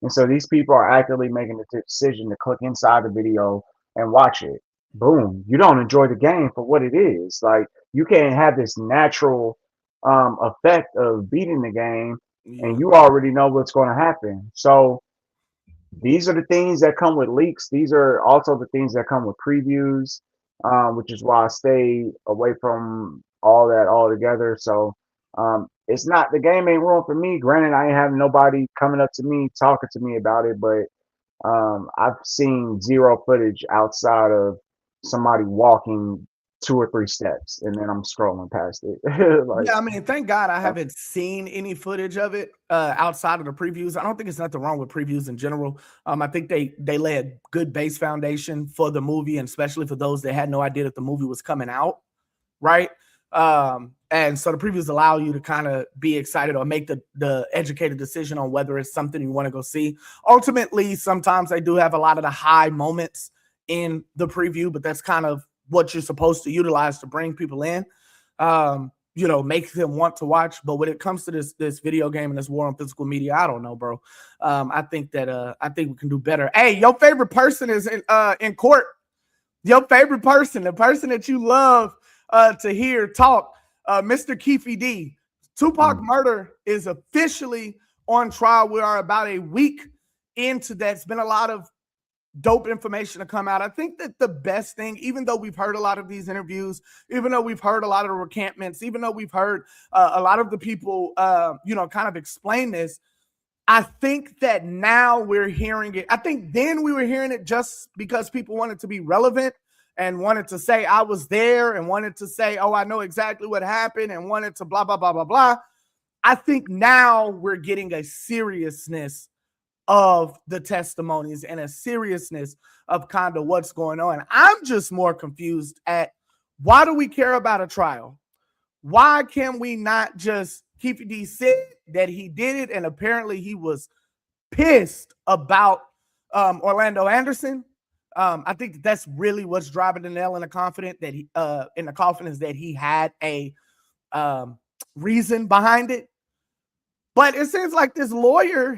And so these people are actively making the decision to click inside the video and watch it. Boom. You don't enjoy the game for what it is. Like you can't have this natural effect of beating the game and Yeah. you already know what's going to happen. So these are the things that come with leaks. These are also the things that come with previews, which is why I stay away from all that altogether. So it's not the game ain't ruined for me. Granted, I ain't having nobody coming up to me talking to me about it, but I've seen zero footage outside of somebody walking 2 or 3 steps, and then I'm scrolling past it. Like, Yeah, I mean, thank God I uh, haven't seen any footage of it outside of the previews. I don't think it's nothing wrong with previews in general. I think they lay a good base foundation for the movie, and especially for those that had no idea that the movie was coming out, right? And so the previews allow you to kind of be excited or make the educated decision on whether it's something you want to go see. Ultimately, sometimes they do have a lot of the high moments in the preview, but that's kind of what you're supposed to utilize to bring people in. Make them want to watch. But when it comes to this video game and this war on physical media, I don't know, bro. I think we can do better. Hey, your favorite person is in court. Your favorite person, the person that you love to hear talk, Mr. Keefe D. Tupac mm, murder is officially on trial. We are about a week into that. It's been a lot of dope information to come out. I think that the best thing, even though we've heard a lot of these interviews, even though we've heard a lot of the recantments, even though we've heard a lot of the people, kind of explain this, I think that now we're hearing it. I think then we were hearing it just because people wanted to be relevant and wanted to say I was there and wanted to say, oh, I know exactly what happened and wanted to blah, blah, blah, blah, blah. I think now we're getting a seriousness of the testimonies and a seriousness of kind of what's going on. I'm just more confused at why do we care about a trial? Why can we not just Keefe D said that he did it and apparently he was pissed about Orlando Anderson. I think that's really what's driving the nail in the coffin that he had a reason behind it. But it seems like his lawyer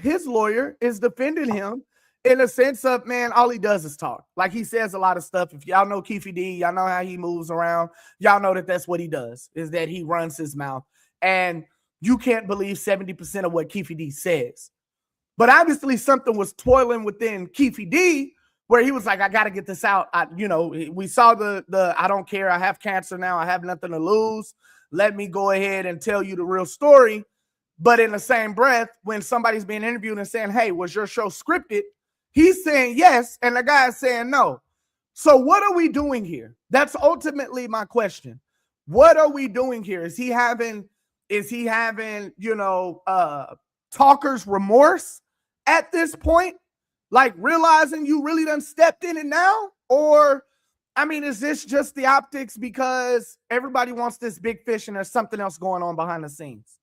is defending him in a sense of, man, all he does is talk. Like he says a lot of stuff. If y'all know Keefe D, y'all know how he moves around. Y'all know that that's what he does, is that he runs his mouth. And you can't believe 70% of what Keefe D says. But obviously something was toiling within Keefe D where he was like, I got to get this out. We saw the I don't care. I have cancer now. I have nothing to lose. Let me go ahead and tell you the real story. But in the same breath, when somebody's being interviewed and saying, hey, was your show scripted? He's saying yes, and the guy's saying no. So what are we doing here? That's ultimately my question. What are we doing here? Is he having, talker's remorse at this point? Like realizing you really done stepped in it now? Or, is this just the optics because everybody wants this big fish and there's something else going on behind the scenes?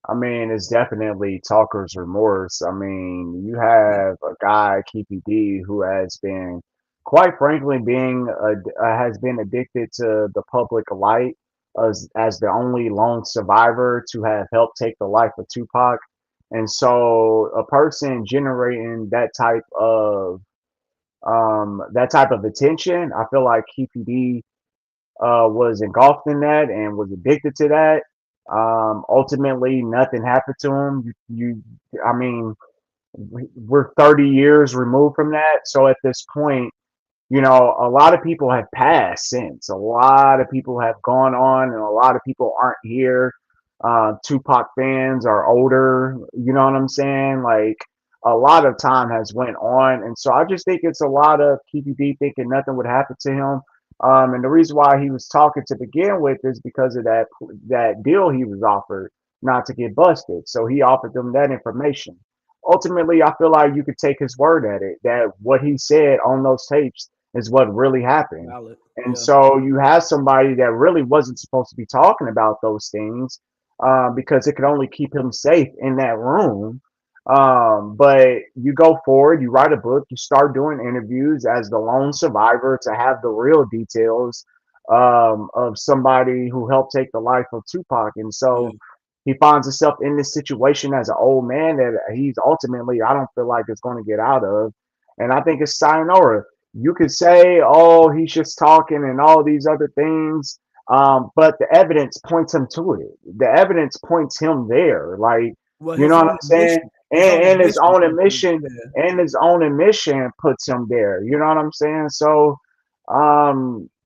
I mean, it's definitely talker's remorse. I mean, you Yeah. have a guy, Keefe D, who has been, quite frankly, has been addicted to the public light as the only lone survivor to have helped take the life of Tupac. And so, a person generating that type of attention, I feel like Keefe D was engulfed in that and was addicted to that. Ultimately, nothing happened to him. I mean, we're 30 years removed from that. So at this point, a lot of people have passed since. A lot of people have gone on, and a lot of people aren't here. Tupac fans are older. You know what I'm saying? Like a lot of time has went on, and so I just think it's a lot of PPD thinking nothing would happen to him. And the reason why he was talking to begin with is because of that deal he was offered not to get busted. So he offered them that information. Ultimately, I feel like you could take his word at it that what he said on those tapes is what really happened. Valid. And Yeah. so you have somebody that really wasn't supposed to be talking about those things because it could only keep him safe in that room. But you go forward, you write a book, you start doing interviews as the lone survivor to have the real details of somebody who helped take the life of Tupac. And Yeah. so he finds himself in this situation as an old man that he's ultimately, I don't feel like it's going to get out of. And I think it's sayonara. You could say, oh, he's just talking and all these other things. But the evidence points him to it. The evidence points him there. Like, Well, you his know what I'm own saying? admission, his own And his admission own puts him admission there. and his own admission puts him there. You know what I'm saying? So,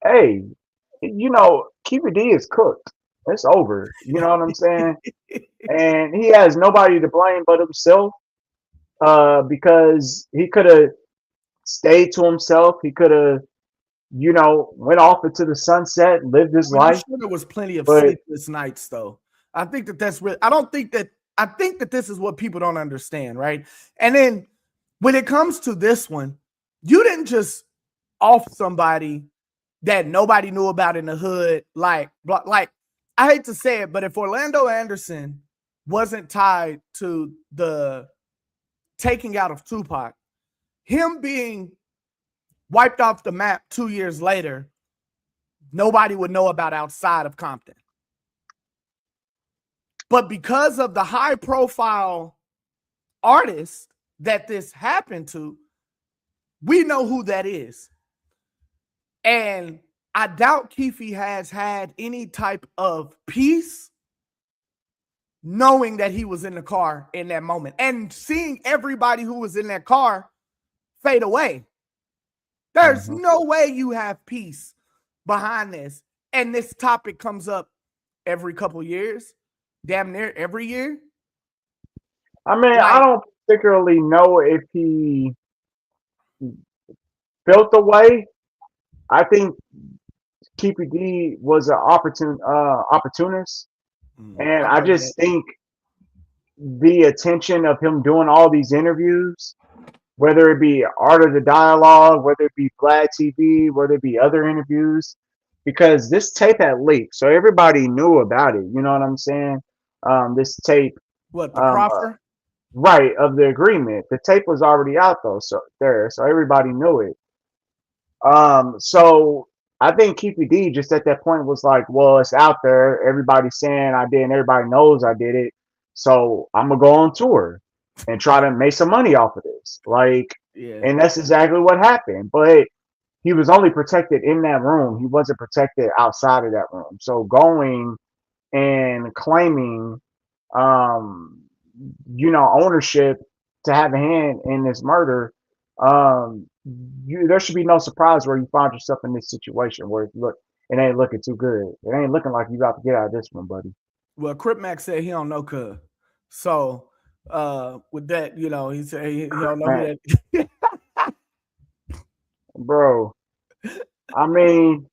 hey, QBD is cooked. It's over. You know what I'm saying? And he has nobody to blame but himself. Because he could have stayed to himself. He could have, went off into the sunset, lived his Well, I'm life. sure there was plenty of But sleepless nights, though. I think that that's real. I don't think that. I think that this is what people don't understand, right? And then when it comes to this one, you didn't just off somebody that nobody knew about in the hood. Like I hate to say it, but if Orlando Anderson wasn't tied to the taking out of Tupac, him being wiped off the map 2 years later, nobody would know about outside of Compton. But because of the high profile artist that this happened to, we know who that is. And I doubt Keefe has had any type of peace knowing that he was in the car in that moment and seeing everybody who was in that car fade away. There's no way you have peace behind this. And this topic comes up every couple years, damn near every year. I mean, I Like, don't particularly know if he felt the way. I think KPD was an opportunist, and I've I heard that. just think the attention of him doing all these interviews, whether it be Art of the Dialogue, whether it be Vlad TV, whether it be other interviews, because this tape had leaked, so everybody knew about it. You know what I'm saying? This tape, What, the um, proffer? right, of the agreement. The tape was already out though, so everybody knew it. So I think Keefe D just at that point was like, well, it's out there. Everybody's saying I did, and everybody knows I did it. So I'm gonna go on tour and try to make some money off of this. Like, Yeah. and that's exactly what happened. But he was only protected in that room. He wasn't protected outside of that room. So going and claiming, um, ownership to have a hand in this murder, there should be no surprise where you find yourself in this situation where it ain't looking too good. It ain't looking like you about to get out of this one, buddy. Well, Crip Mac said he don't know cuz. So with that, he said he don't know Man, who that. bro. I mean,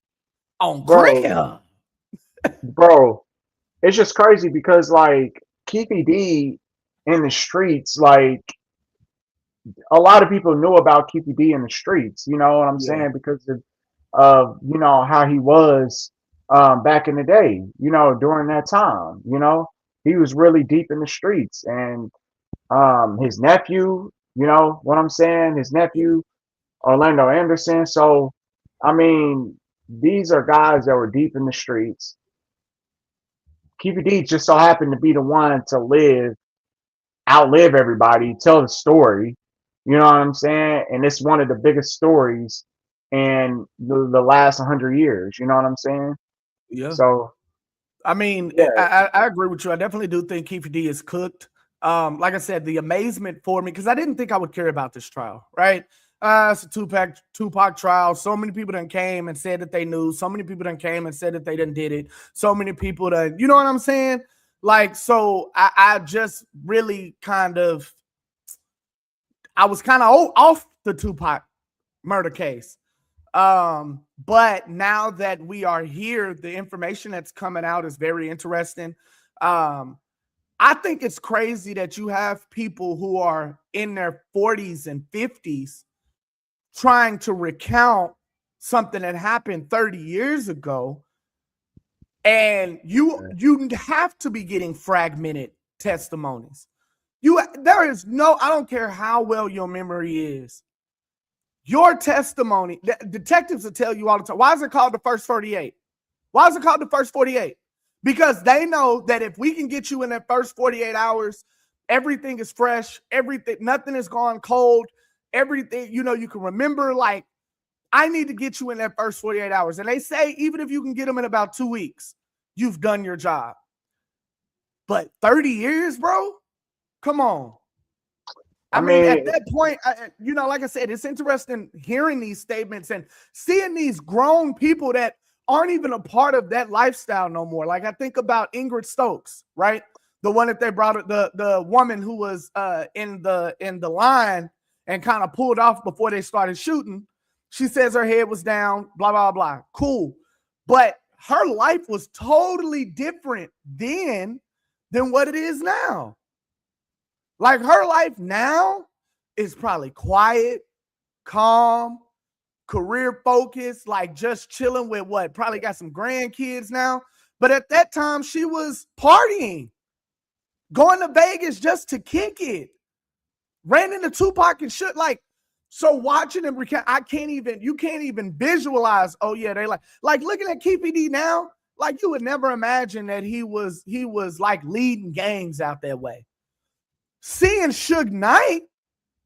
On bro, Crib. bro. It's just crazy because like Keefe D in the streets, like a lot of people knew about Keefe D in the streets. You know what I'm Yeah. saying? Because of how he was back in the day. During that time. He was really deep in the streets, and his nephew. You know what I'm saying? His Yeah. nephew Orlando Anderson. So, I mean, these are guys that were deep in the streets. Keefe D just so happened to be the one to outlive everybody, tell the story. You know what I'm saying? And it's one of the biggest stories in the last 100 years. You know what I'm saying? Yeah. So I mean, Yeah, I agree with you. I definitely do think Keefe D is cooked. Like I said, the amazement for me, because I didn't think I would care about this trial, right? It's a Tupac trial. So many people done came and said that they knew. So many people done came and said that they done did it. So many people done, you know what I'm saying? Like, so I just really I was kind of off the Tupac murder case. But now that we are here, the information that's coming out is very interesting. I think it's crazy that you have people who are in their 40s and 50s trying to recount something that happened 30 years ago. And you have to be getting fragmented testimonies. There is no, I don't care how well your memory is. Your testimony, detectives will tell you all the time. Why is it called the first 48? Why is it called the first 48? Because they know that if we can get you in that first 48 hours, everything is fresh, nothing is gone cold, everything, you can remember. Like, I need to get you in that first 48 hours. And they say, even if you can get them in about 2 weeks, you've done your job. But 30 years, bro? Come on. I mean, at that point, like I said, it's interesting hearing these statements and seeing these grown people that aren't even a part of that lifestyle no more. Like, I think about Ingrid Stokes, right? The one that they brought, the woman who was in the line and kind of pulled off before they started shooting. She says her head was down, blah, blah, blah. Cool. But her life was totally different then than what it is now. Like, her life now is probably quiet, calm, career focused, like just chilling with probably got some grandkids now. But at that time, she was partying, going to Vegas just to kick it, ran into Tupac and shit. Like, so watching him recount, you can't even visualize, oh yeah, they like looking at Keefe D now, like you would never imagine that he was like leading gangs out that way. Seeing Suge Knight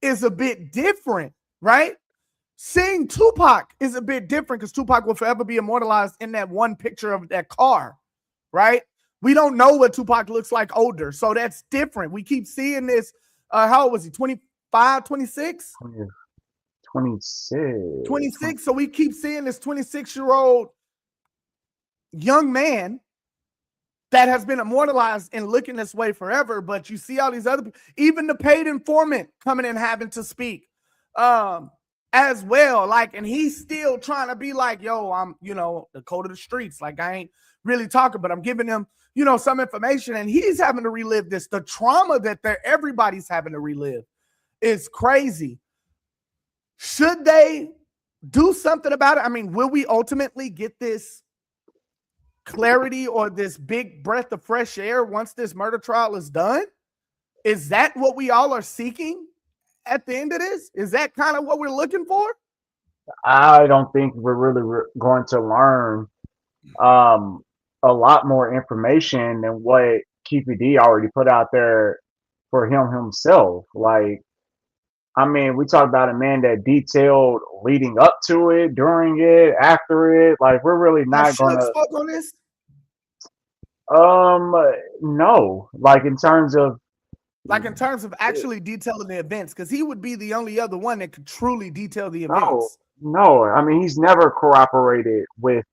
is a bit different, right? Seeing Tupac is a bit different because Tupac will forever be immortalized in that one picture of that car, right? We don't know what Tupac looks like older, so that's different. We keep seeing this. How old was he? 25, 26? 26. 26. So we keep seeing this 26-year-old young man that has been immortalized and looking this way forever. But you see all these other people, even the paid informant coming in having to speak as well. Like, and he's still trying to be like, yo, I'm, the code of the streets. Like, I ain't really talking, but I'm giving them, some information. And he's having to relive this. The trauma that everybody's having to relive is crazy. Should they do something about it? I mean, will we ultimately get this clarity or this big breath of fresh air once this murder trial is done? Is that what we all are seeking at the end of this? Is that kind of what we're looking for? I don't think we're really going to learn a lot more information than what Keefe D already put out there for himself. Like, I mean, we talk about a man that detailed leading up to it, during it, after it. Like, we're really not gonna spoke on this. No. Like, in terms of actually detailing the events, because he would be the only other one that could truly detail the events. No. I mean, he's never cooperated with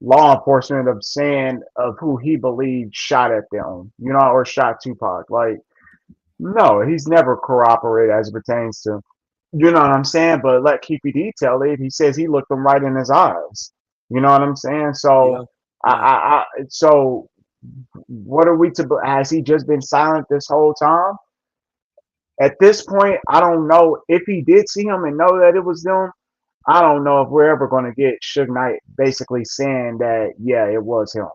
law enforcement of saying of who he believed shot at them, or shot Tupac. Like, no, he's never cooperated as it pertains to, you know what I'm saying? But let Keefe D tell it. He says he looked them right in his eyes. You know what I'm saying? So, yeah. So what are we to? Has he just been silent this whole time? At this point, I don't know if he did see him and know that it was them. I don't know if we're ever going to get Suge Knight basically saying that, yeah, it was him,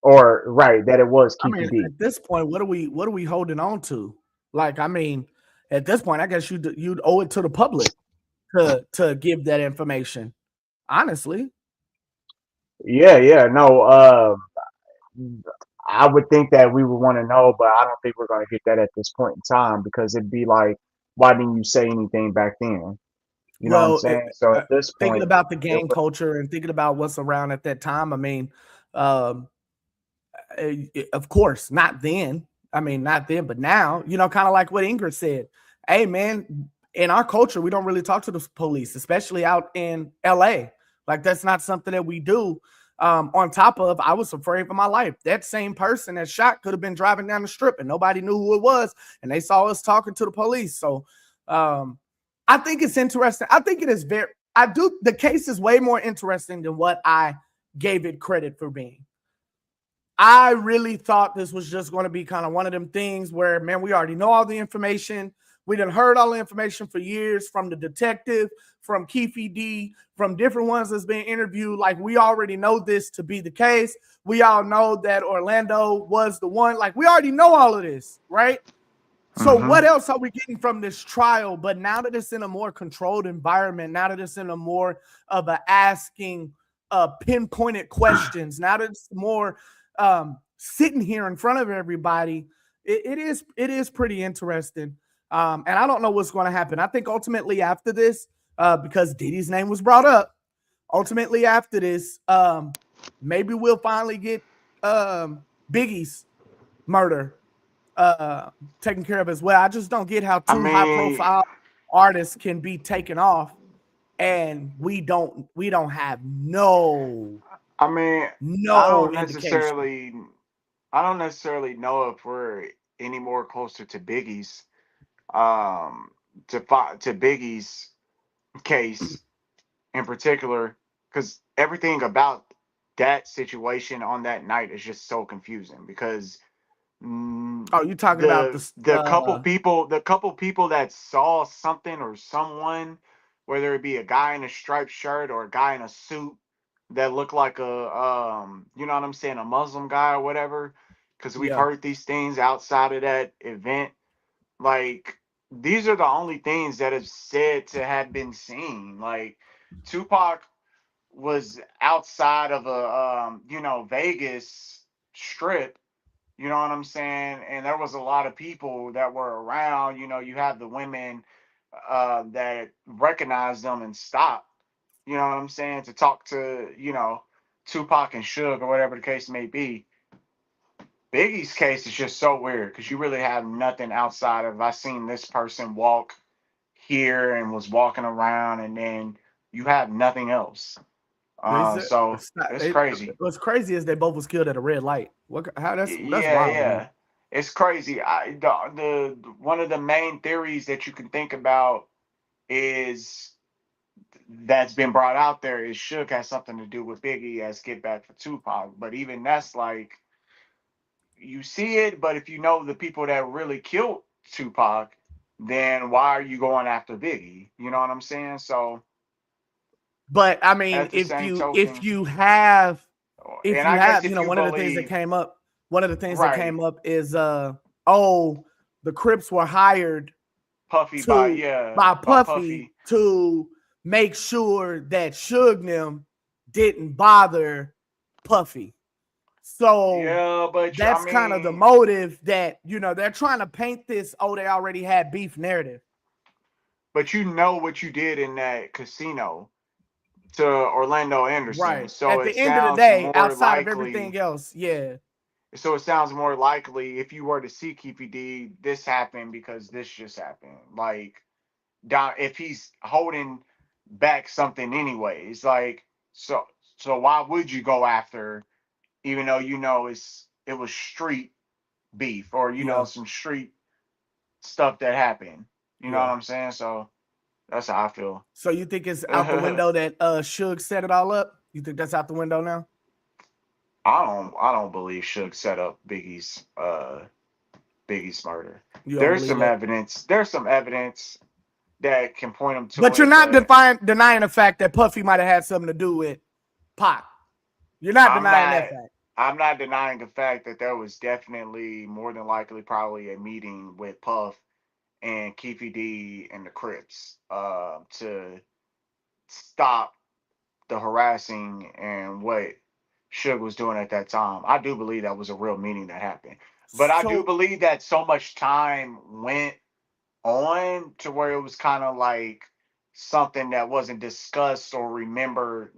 or right that it was Keefe D. At this point, what are we holding on to? Like, I mean, at this point, I guess you'd owe it to the public to give that information. Honestly. Yeah. No, I would think that we would want to know, but I don't think we're going to get that at this point in time, because it'd be like, why didn't you say anything back then? You know what I'm saying? So at this point, thinking about the gang culture and thinking about what's around at that time, I mean, Of course, not then. I mean, not then, but now, kind of like what Ingrid said. Hey, man, in our culture, we don't really talk to the police, especially out in LA. Like, that's not something that we do. On top of, I was afraid for my life. That same person that shot could have been driving down the strip and nobody knew who it was, and they saw us talking to the police. So, I think it's interesting. I think it is the case is way more interesting than what I gave it credit for being. I really thought this was just going to be kind of one of them things where, man, we already know all the information. We done heard all the information for years from the detective, from Keefe D, from different ones that's been interviewed. Like, we already know this to be the case. We all know that Orlando was the one. Like, we already know all of this, right? So what else are we getting from this trial? But now that it's in a more controlled environment, now that it's in a more of a asking pinpointed questions, now that it's more sitting here in front of everybody, it is pretty interesting. And I don't know what's going to happen. I think ultimately after this, because Diddy's name was brought up, ultimately after this, maybe we'll finally get Biggie's murder taken care of as well. I just don't get how two high profile artists can be taken off and we don't have no indication. I don't necessarily know if we're any more closer to Biggie's to Biggie's case in particular, because everything about that situation on that night is just so confusing. Because oh, you talking about the couple people that saw something or someone, whether it be a guy in a striped shirt or a guy in a suit that looked like a you know what I'm saying, a Muslim guy or whatever, because we've heard these things outside of that event. Like, these are the only things that have said to have been seen. Like, Tupac was outside of a Vegas strip, you know what I'm saying, and there was a lot of people that were around. You have the women that recognized them and stopped, you know what I'm saying, to talk to Tupac and Suge or whatever the case may be. Biggie's case is just so weird because you really have nothing outside of, I seen this person walk here and was walking around, and then you have nothing else. So it's crazy. What's crazy is they both was killed at a red light. That's wild. Yeah. It's crazy. The one of the main theories that you can think about is that's been brought out there is Suge has something to do with Biggie as Get Back for Tupac. But even that's like, you see it, but if you know the people that really killed Tupac, then why are you going after Biggie? You know what I'm saying? So, but I mean, if you have one of the things that came up, that came up is the Crips were hired by Puffy to make sure that Suge them didn't bother Puffy. So that's kind of the motive that, they're trying to paint this, they already had beef narrative. But you know what you did in that casino to Orlando Anderson. Right. So at the end of the day, outside of everything else, yeah. So it sounds more likely if you were to see Keefe D, this happened because this just happened. Like, if he's holding back something anyways, like, so why would you go after, even though it was street beef or some street stuff that happened? You know what I'm saying? So that's how I feel. So you think it's out the window that Suge set it all up? You think that's out the window now? I don't believe Suge set up Biggie's murder. There's some evidence. There's some evidence that can point him to. But you're not denying the fact that Puffy might have had something to do with Pac. You're not denying that fact. I'm not denying the fact that there was definitely, more than likely, probably a meeting with Puff and Keefe D and the Crips to stop the harassing and what Suge was doing at that time. I do believe that was a real meeting that happened. But I do believe that so much time went on to where it was kind of like something that wasn't discussed or remembered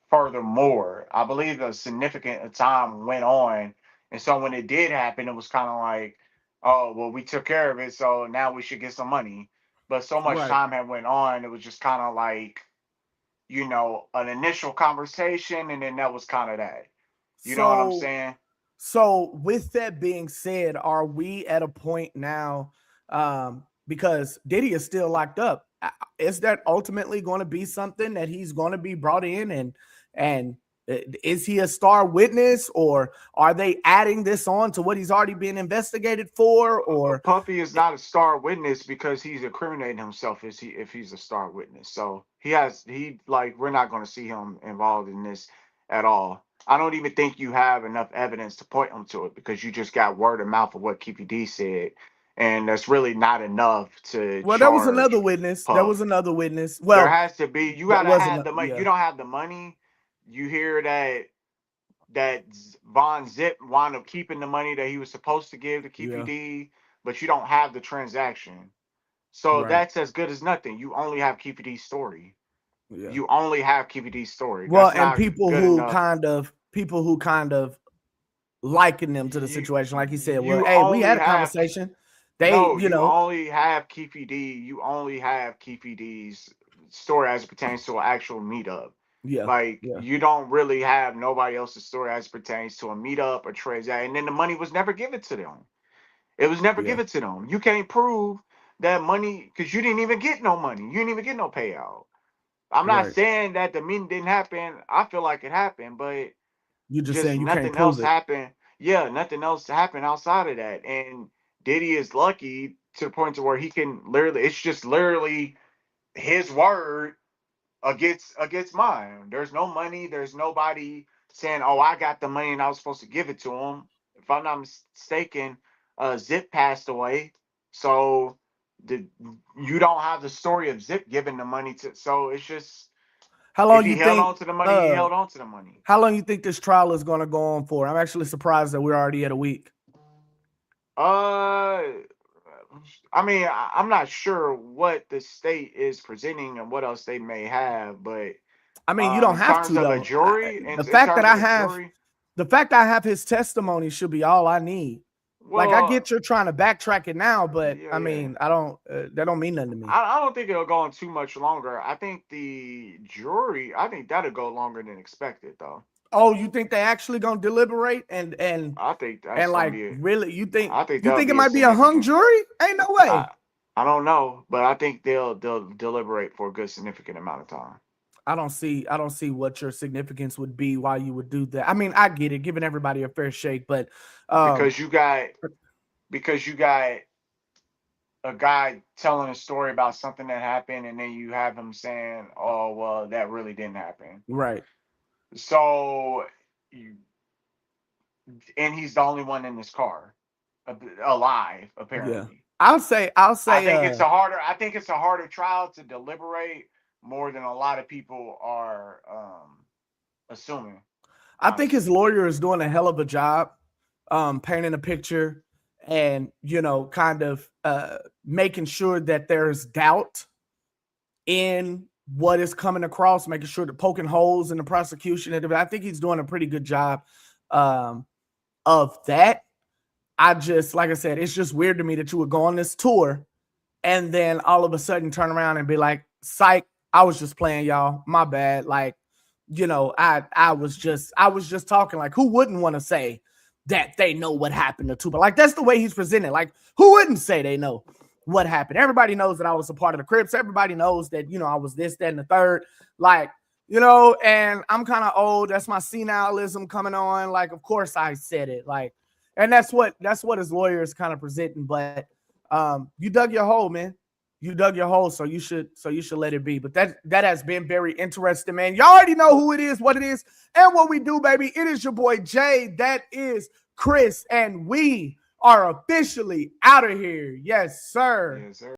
furthermore. I believe a significant time went on. And so when it did happen, it was kind of like, oh, well, we took care of it, so now we should get some money. But so much Right. time had went on, it was just kind of like, an initial conversation, and then that was kind of that. You know what I'm So saying? with that being said, are we at a point now? Because Diddy is still locked up. Is that ultimately going to be something that he's going to be brought in, and is he a star witness, or are they adding this on to what he's already been investigated for? Or Puffy is not a star witness because he's incriminating himself if he's a star witness. So we're not going to see him involved in this at all. I don't even think you have enough evidence to point him to it because you just got word of mouth of what Keefy D said, and that's really not enough to well, there was another charge witness. There was Puff. another witness. There Well, has to be. You that gotta have wasn't. the money. Yeah, You don't have the money. You hear that Von Zip wound up keeping the money that he was supposed to give to yeah, KPD, but you don't have the transaction. So right, that's as good as nothing. You only have KPD's story. yeah. You only have KPD's story. Well, That's and not good enough. people who kind of liken them to the situation, like he said. Well, You hey, we only had a have conversation. They, no. you You know, only have KPD. You only have KPD's story as it pertains to an actual meetup. yeah, Like yeah, you don't really have nobody else's story as it pertains to a meetup or transaction, and then the money was never given to them. It was never yeah, given to them. You can't prove that money because you didn't even get no money. You didn't even get no payout. I'm not right. saying that the meeting didn't happen. I feel like it happened, but You just just saying you can't nothing prove else it. happened. Yeah, nothing else happened outside of that. And Diddy is lucky to the point to where he can literally, it's just literally his word against mine. There's no money. There's nobody saying, "Oh, I got the money and I was supposed to give it to him." If I'm not mistaken, Zip passed away, so you don't have the story of Zip giving the money to. So it's just How if long he you held think? on to the money, he held on to the money. How long you think this trial is going to go on for? I'm actually surprised that we're already at a week. Uh, I mean, I'm not sure what the state is presenting and what else they may have, but I mean, you don't in have terms to of a though. jury, The in fact that terms of I a have jury, his testimony should be all I need. Like I well, get you're trying to backtrack it now, but yeah, I yeah. mean, I don't. That don't mean nothing to me. I don't think it'll go on too much longer. I think the jury, I think that'll go longer than expected, though. Oh, you think they actually gonna deliberate I think that's and gonna like be it. really? I think You that'll think it be a might be a hung significant. jury? Ain't no way. I I don't know, but I think they'll deliberate for a good significant amount of time. I don't see what your significance would be why you would do that. I mean, I get it, giving everybody a fair shake, but um Because you got a guy telling a story about something that happened, and then you have him saying, "Oh, well, that really didn't happen." right. So, and he's the only one in this car alive, Yeah. apparently. I'll say I think it's a harder trial to deliberate more than a lot of people are assuming. I think his Honestly, lawyer is doing a hell of a job painting a picture and kind of making sure that there's doubt in what is coming across, making sure that poking holes in the prosecution. And I think he's doing a pretty good job um, of that. Like I said, it's just weird to me that you would go on this tour and then all of a sudden turn around and be like, psych, I was just playing, y'all. My bad. Like, I was just talking. Like, who wouldn't want to say that they know what happened to Tupac? Like, that's the way he's presented. Like, who wouldn't say they know what happened? Everybody knows that I was a part of the Crips. Everybody knows that, I was this, that, and the third. Like, and I'm kind of old. That's my senilism coming on. Like, of course I said it. Like, and that's what his lawyer is kind of presenting. But you dug your hole, man. You dug your hole, so you should let it be. But that has been very interesting, man. Y'all already know who it is, what it is, and what we do, baby. It is your boy Jay. That is Chris, and we are officially out of here. Yes, sir. yes, sir.